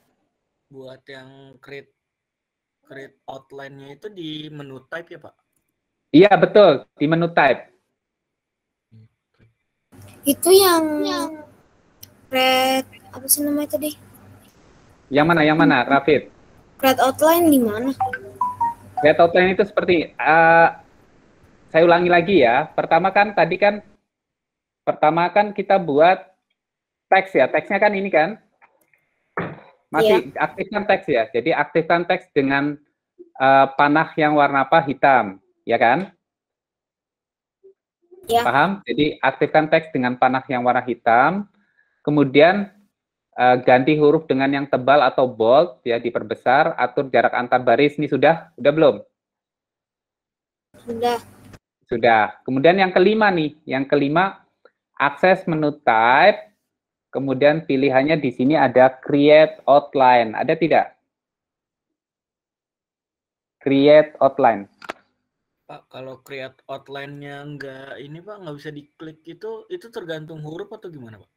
Buat yang create outline-nya itu di menu type ya Pak? Iya betul, di menu type. Itu yang create apa sih namanya tadi? Yang mana, Rafid? Create outline di mana? Create outline itu seperti saya ulangi lagi ya. Pertama kan kita buat teks ya. Teksnya kan ini kan. Masih aktifkan teks ya. Jadi aktifkan teks dengan panah yang warna apa? Hitam, ya kan? Ya. Paham? Jadi aktifkan teks dengan panah yang warna hitam. Kemudian ganti huruf dengan yang tebal atau bold ya, diperbesar, atur jarak antar baris. Ini sudah belum? Sudah. Kemudian yang kelima nih, akses menu type, kemudian pilihannya di sini ada create outline. Ada tidak? Create outline. Pak, kalau create outline-nya nggak bisa diklik itu tergantung huruf atau gimana Pak?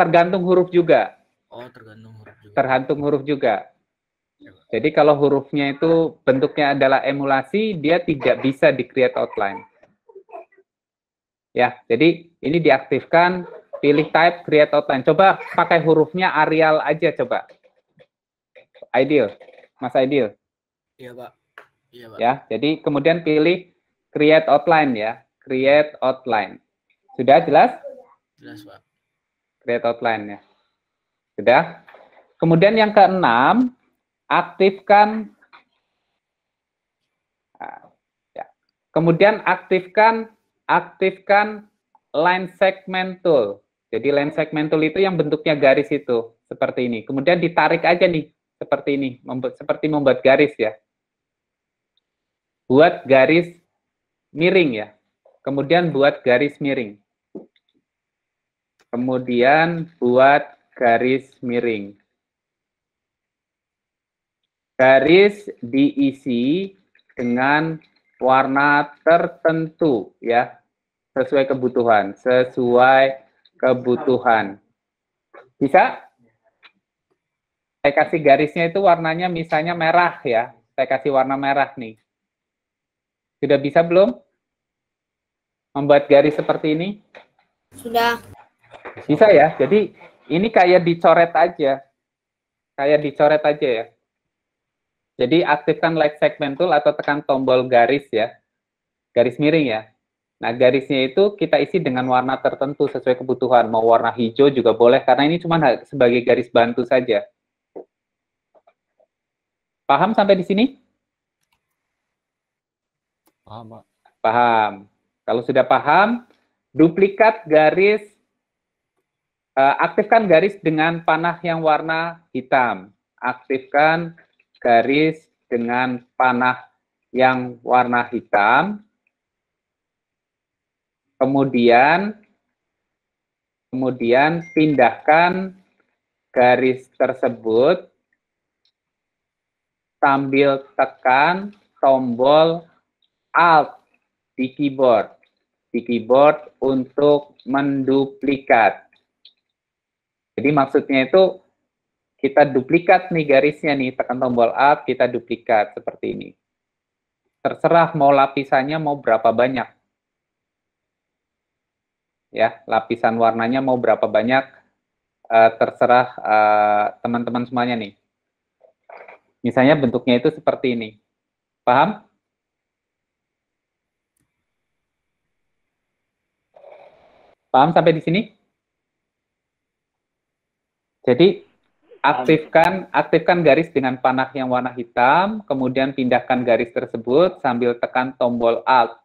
Tergantung huruf juga. Oh, tergantung huruf juga. Tergantung huruf juga. Jadi kalau hurufnya itu bentuknya adalah emulasi, dia tidak bisa di-create outline. Ya, jadi ini diaktifkan, pilih type create outline. Coba pakai hurufnya Arial aja coba. Ideal, Mas Ideal. Iya, Pak. Iya, Pak. Ya, jadi kemudian pilih create outline ya, create outline. Sudah jelas? Jelas, Pak. Create outline ya. Sudah. Kemudian yang keenam, aktifkan ya. Kemudian aktifkan line segment tool. Jadi line segment tool itu yang bentuknya garis itu seperti ini. Kemudian ditarik aja nih seperti ini, seperti membuat garis ya. Buat garis miring ya. Kemudian buat garis miring. Kemudian buat garis miring. Garis diisi dengan warna tertentu ya, sesuai kebutuhan, Bisa? Saya kasih garisnya itu warnanya misalnya merah ya, saya kasih warna merah nih. Sudah bisa belum membuat garis seperti ini? Sudah. Bisa ya, jadi ini kayak dicoret aja. Ya. Jadi aktifkan line segment tool atau tekan tombol garis ya, garis miring ya. Nah garisnya itu kita isi dengan warna tertentu sesuai kebutuhan, mau warna hijau juga boleh karena ini cuma sebagai garis bantu saja. Paham sampai di sini? Paham, Pak. Paham. Kalau sudah paham, duplikat garis, aktifkan garis dengan panah yang warna hitam. Aktifkan garis dengan panah yang warna hitam. Kemudian pindahkan garis tersebut sambil tekan tombol Alt di keyboard. Untuk menduplikat. Jadi maksudnya itu kita duplikat nih garisnya nih, tekan tombol Alt, kita duplikat seperti ini. Terserah mau lapisannya mau berapa banyak. Ya, lapisan warnanya mau berapa banyak, terserah teman-teman semuanya nih. Misalnya bentuknya itu seperti ini. Paham? Paham sampai di sini? Jadi aktifkan garis dengan panah yang warna hitam, kemudian pindahkan garis tersebut sambil tekan tombol Alt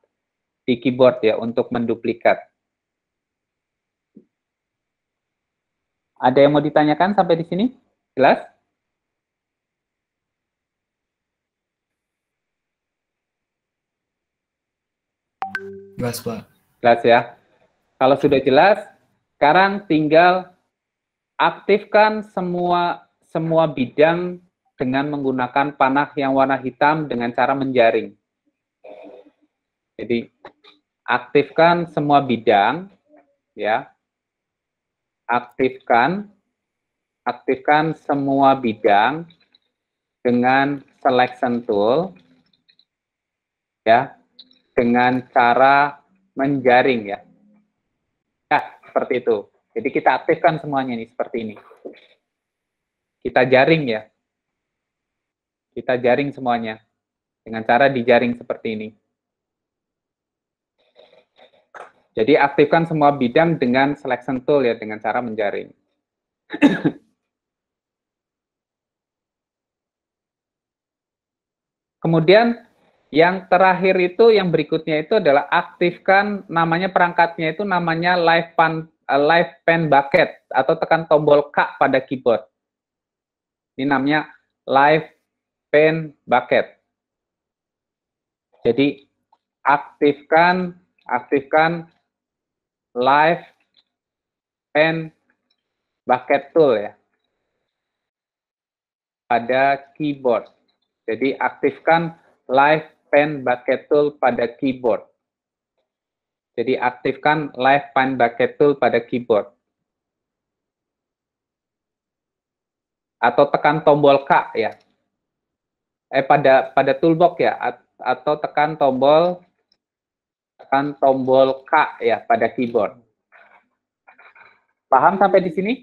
di keyboard ya untuk menduplikat. Ada yang mau ditanyakan sampai di sini? Jelas? Jelas, Pak. Jelas ya. Kalau sudah jelas, sekarang tinggal aktifkan semua bidang dengan menggunakan panah yang warna hitam dengan cara menjaring. Jadi aktifkan semua bidang, ya. Aktifkan semua bidang dengan selection tool, ya, dengan cara menjaring, ya. Ya, seperti itu. Jadi kita aktifkan semuanya nih seperti ini. Kita jaring ya. Kita jaring semuanya dengan cara dijaring seperti ini. Jadi aktifkan semua bidang dengan selection tool ya, dengan cara menjaring. Kemudian yang terakhir itu, yang berikutnya itu adalah aktifkan namanya perangkatnya itu namanya live pen bucket atau tekan tombol K pada keyboard. Ini namanya live pen bucket. Jadi aktifkan live pen bucket tool ya pada keyboard. Jadi aktifkan live pen bucket tool pada keyboard. Jadi aktifkan live pen bucket tool pada keyboard. Atau tekan tombol K ya. Pada toolbox ya, atau tekan tombol K ya pada keyboard. Paham sampai di sini?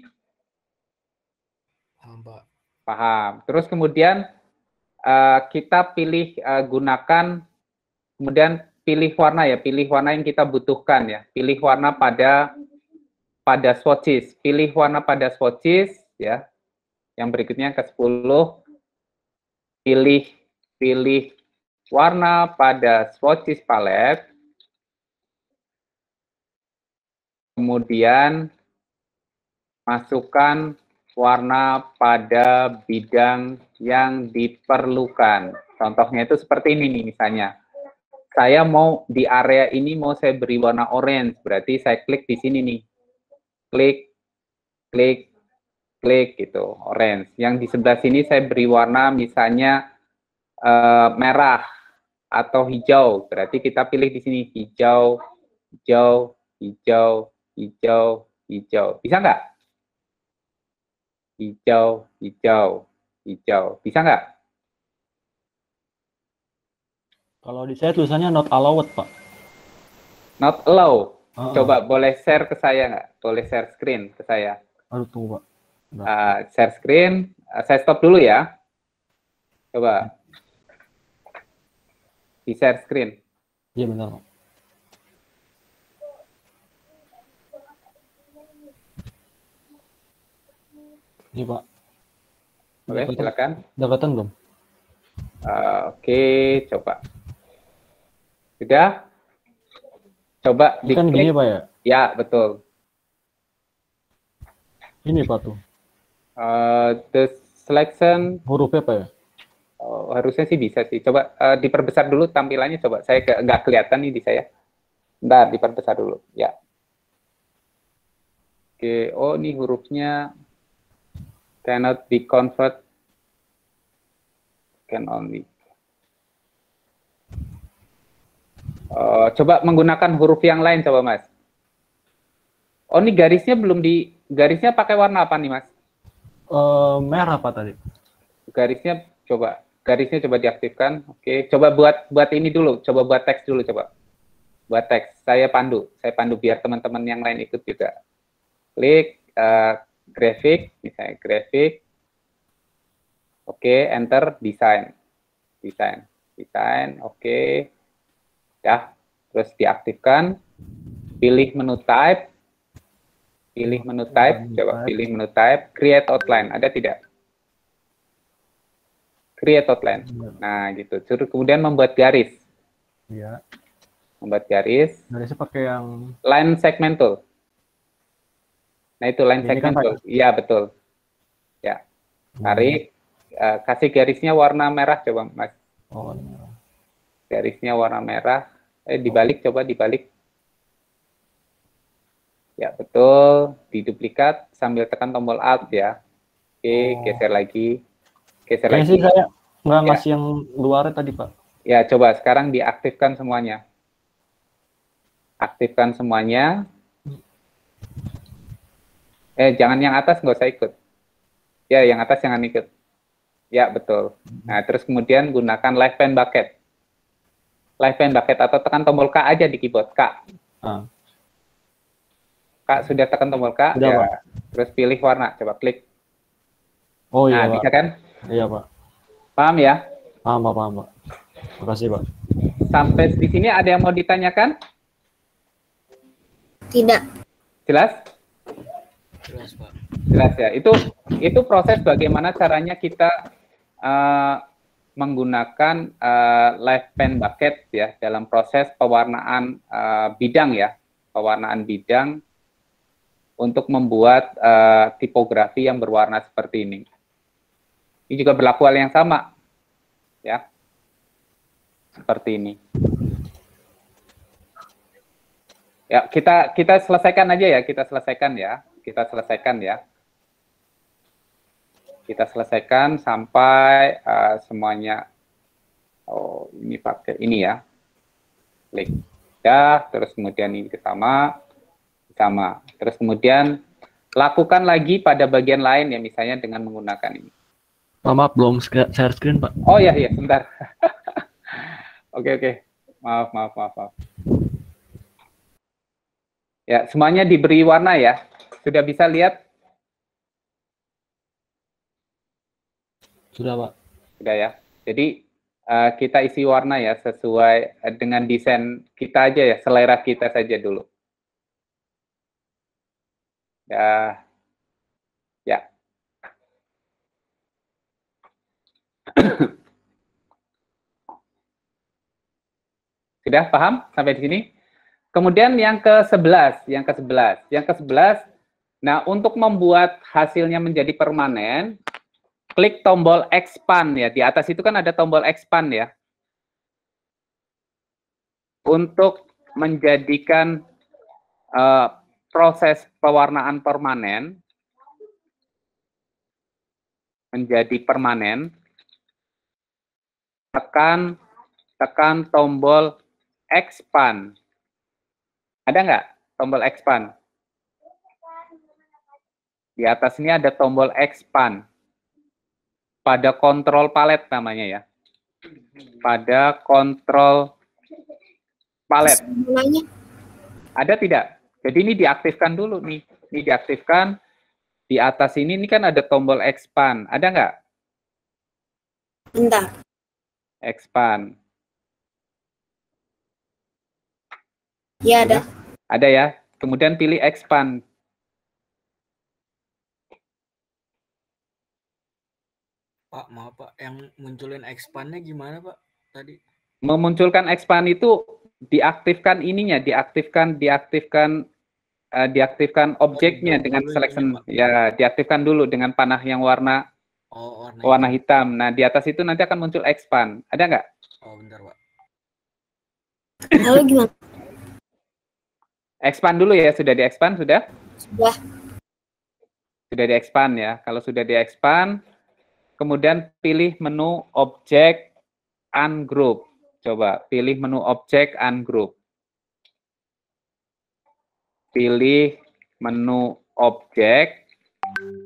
Paham, Pak. Paham. Terus kemudian kita pilih gunakan, kemudian pilih warna ya, pilih warna yang kita butuhkan ya. Pilih warna pada swatches. Pilih warna pada swatches ya. Yang berikutnya ke-10. Pilih warna pada swatches palette. Kemudian masukkan warna pada bidang yang diperlukan. Contohnya itu seperti ini nih misalnya. Saya mau di area ini mau saya beri warna orange, berarti saya klik di sini nih. Klik gitu, orange. Yang di sebelah sini saya beri warna misalnya merah atau hijau, berarti kita pilih di sini hijau. Bisa nggak? Hijau. Bisa nggak? Kalau di saya tulisannya not allowed, Pak. Not allow. Coba boleh share ke saya nggak? Boleh share screen ke saya. Aduh, tunggu, Pak. Share screen. Saya stop dulu ya. Coba. Di share screen. Iya, benar, Pak. Ini, Pak. Oke, silakan. Udah kelihatan belum? Oke, coba. Sudah? Coba Ini kan gini, diklik. Pak ya? Ya, betul. Ini, Pak, tuh. The selection. Hurufnya, Pak ya? Harusnya sih bisa sih. Coba diperbesar dulu tampilannya. Coba, saya nggak kelihatan nih di saya. Bentar, diperbesar dulu. Ya. Oke, oh ini hurufnya cannot be convert. Can only. Coba menggunakan huruf yang lain, coba Mas. Oh, ini garisnya garisnya pakai warna apa nih Mas? Merah, Pak, tadi. Garisnya coba diaktifkan. Oke, coba buat ini dulu, coba buat teks dulu, coba. Buat teks, saya pandu biar teman-teman yang lain ikut juga. Klik grafik, misalnya grafik. Oke, enter desain, oke. Ya, terus diaktifkan, pilih menu type, coba pilih menu type, create outline, ada tidak? Create outline. Nah, gitu. Terus kemudian membuat garis. Iya. Membuat garis. Garisnya pakai yang Line segment tool. Nah, itu line Ini segment kan, tool. Iya, betul. Ya. Tarik, kasih garisnya warna merah coba, Mas. Oh, ini. Garisnya warna merah. Dibalik, coba dibalik. Ya, betul. Diduplikat sambil tekan tombol Alt ya. Oke, geser lagi. Geser Kayaknya lagi. sih saya nggak Ya. ngasih yang luarnya tadi, Pak. Ya, coba sekarang diaktifkan semuanya. Aktifkan semuanya. Jangan yang atas, nggak usah ikut. Ya, yang atas jangan ikut. Ya, betul. Nah, terus kemudian gunakan Live Pen Bucket. Live Pen Bucket atau tekan tombol K aja di keyboard, K. Ah. Kak, sudah tekan tombol K? Sudah, ya. Pak. Terus pilih warna, coba klik. Oh iya, Nah, Pak. bisa kan? Iya, Pak. Paham ya? Paham, Pak. Makasih, Pak. Sampai di sini ada yang mau ditanyakan? Tidak. Jelas? Jelas, Pak. Jelas ya. Itu proses bagaimana caranya kita menggunakan Live Pen Bucket ya dalam proses pewarnaan bidang ya, pewarnaan bidang untuk membuat tipografi yang berwarna seperti ini. Ini juga berlaku hal yang sama ya, seperti ini. Ya, kita selesaikan aja ya, kita selesaikan ya. Kita selesaikan sampai semuanya. Oh, ini pakai ini ya. Klik. Ya, terus kemudian ini sama. Terus kemudian lakukan lagi pada bagian lain ya, misalnya dengan menggunakan ini. Maaf, belum share screen, Pak. Oh ya, sebentar. Oke. Maaf. Ya, semuanya diberi warna ya. Sudah bisa lihat? Sudah, Pak. Sudah ya. Jadi kita isi warna ya sesuai dengan desain kita aja ya, selera kita saja dulu. Ya. Sudah paham sampai di sini? Kemudian yang ke-11. Nah, untuk membuat hasilnya menjadi permanen, klik tombol expand ya. Di atas itu kan ada tombol expand ya. Untuk menjadikan proses pewarnaan permanen menjadi permanen, tekan tombol expand. Ada nggak tombol expand? Di atas ini ada tombol expand. Pada kontrol palet namanya ya. Pada kontrol palet. Mulanya Ada tidak? Jadi ini diaktifkan dulu nih. Ini diaktifkan. Di atas ini kan ada tombol expand. Ada nggak? bentar. Expand. Ya ada. Ada ya. Kemudian pilih expand. Pak, maaf Pak, yang munculin expand-nya gimana Pak tadi? Memunculkan expand itu diaktifkan ininya, diaktifkan objeknya dengan selection ya, diaktifkan dulu dengan panah yang warna hitam. Nah, di atas itu nanti akan muncul expand. Ada nggak? Oh, bentar Pak. Lalu gimana? Expand dulu ya, sudah di-expand sudah? Sudah. Sudah di-expand ya. Kalau sudah di-expand, kemudian pilih menu object ungroup. Coba pilih menu object ungroup. Pilih menu object.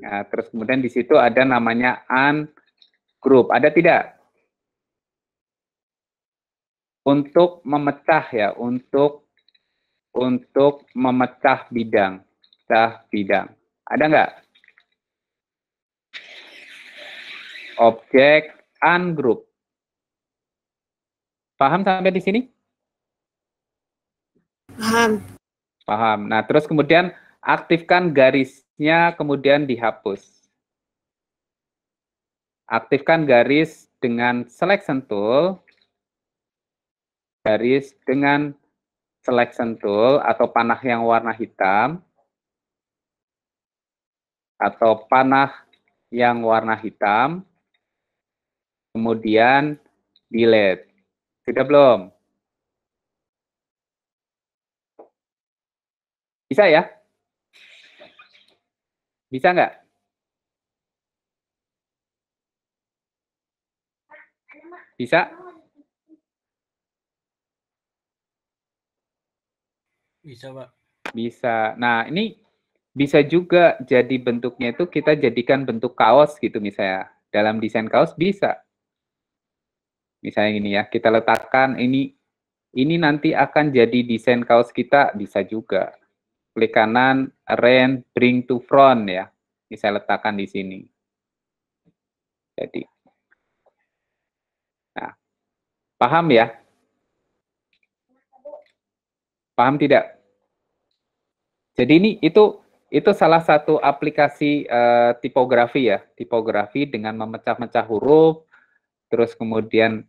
Nah, terus kemudian di situ ada namanya ungroup. Ada tidak? Untuk memecah ya, untuk memecah bidang. Ada nggak? Object ungroup. Paham sampai di sini? Paham. Nah, terus kemudian aktifkan garisnya, kemudian dihapus. Aktifkan garis dengan selection tool. Garis dengan selection tool atau panah yang warna hitam. atau panah yang warna hitam, kemudian delete. Sudah belum? Bisa ya? Bisa nggak? Bisa? Bisa, Pak. Bisa. Nah, ini bisa juga jadi bentuknya itu kita jadikan bentuk kaos gitu misalnya. Dalam desain kaos bisa. Misalnya ini ya, kita letakkan ini nanti akan jadi desain kaos kita, bisa juga. Klik kanan, arrange, bring to front ya. Bisa letakkan di sini. Jadi, nah, paham ya? Paham tidak? Jadi ini itu salah satu aplikasi tipografi ya, tipografi dengan memecah-mecah huruf, terus kemudian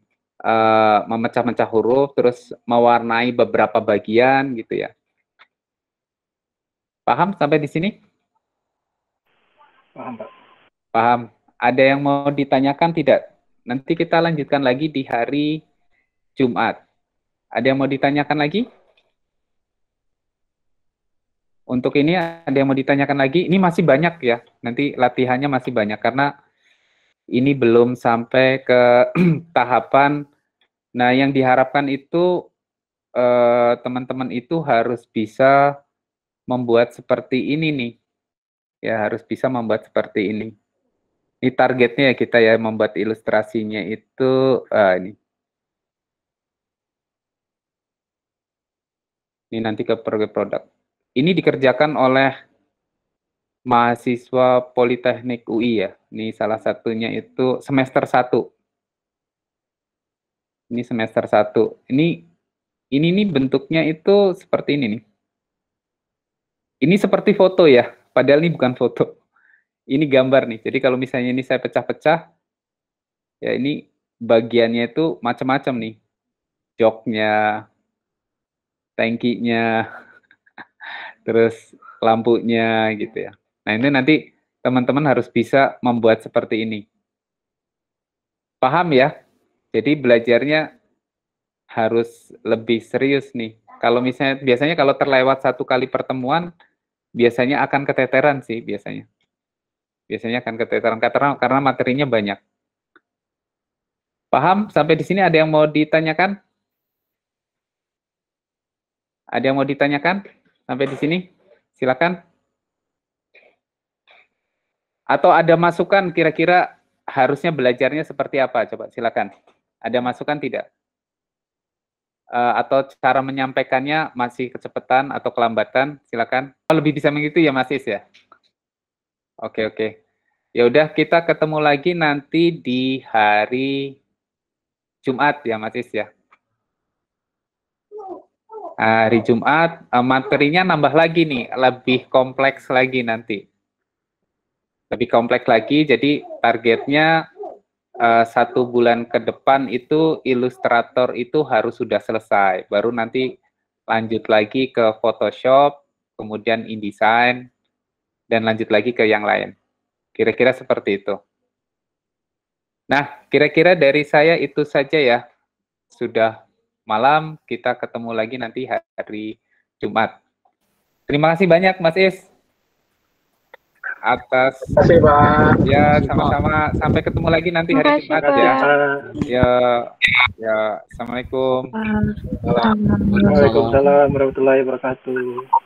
memecah-mecah huruf, terus mewarnai beberapa bagian gitu ya. Paham sampai di sini? Paham, Pak. Paham. Ada yang mau ditanyakan tidak? Nanti kita lanjutkan lagi di hari Jumat. Ada yang mau ditanyakan lagi? Untuk ini ada yang mau ditanyakan lagi? Ini masih banyak ya. Nanti latihannya masih banyak karena ini belum sampai ke tahapan. Nah, yang diharapkan itu teman-teman itu harus bisa membuat seperti ini nih. Ya, harus bisa membuat seperti ini. Ini targetnya ya kita ya, membuat ilustrasinya itu ini. Ini nanti ke produk. Ini dikerjakan oleh mahasiswa Politeknik UI ya. Ini salah satunya itu semester 1. Ini semester 1. Ini nih bentuknya itu seperti ini nih. Ini seperti foto ya, padahal ini bukan foto. Ini gambar nih. Jadi kalau misalnya ini saya pecah-pecah, ya ini bagiannya itu macam-macam nih. Joknya, tangkinya, terus lampunya gitu ya. Nah ini nanti teman-teman harus bisa membuat seperti ini. Paham ya? Jadi belajarnya harus lebih serius nih. Kalau misalnya biasanya kalau terlewat 1 kali pertemuan, biasanya akan keteteran sih biasanya. Biasanya akan keteteran karena materinya banyak. Paham? Sampai di sini ada yang mau ditanyakan? Ada yang mau ditanyakan? Sampai di sini? Silakan. Atau ada masukan kira-kira harusnya belajarnya seperti apa? Coba silakan. Ada masukan tidak? Atau cara menyampaikannya masih kecepatan atau kelambatan? Silakan. Oh, lebih bisa mengikuti ya Mas Is ya? Oke. Ya udah kita ketemu lagi nanti di hari Jumat ya Mas Is ya. Hari Jumat materinya nambah lagi nih, lebih kompleks lagi nanti. Lebih kompleks lagi, jadi targetnya 1 bulan ke depan itu Illustrator itu harus sudah selesai. Baru nanti lanjut lagi ke Photoshop, kemudian InDesign, dan lanjut lagi ke yang lain. Kira-kira seperti itu. Nah, kira-kira dari saya itu saja ya. Sudah malam, kita ketemu lagi nanti hari Jumat. Terima kasih banyak Mas Is. Atas. Terima kasih, Pak. Ya, sama-sama. Sampai ketemu lagi nanti hari Jumat ya. Ya, Assalamualaikum. Waalaikumsalam warahmatullahi wabarakatuh.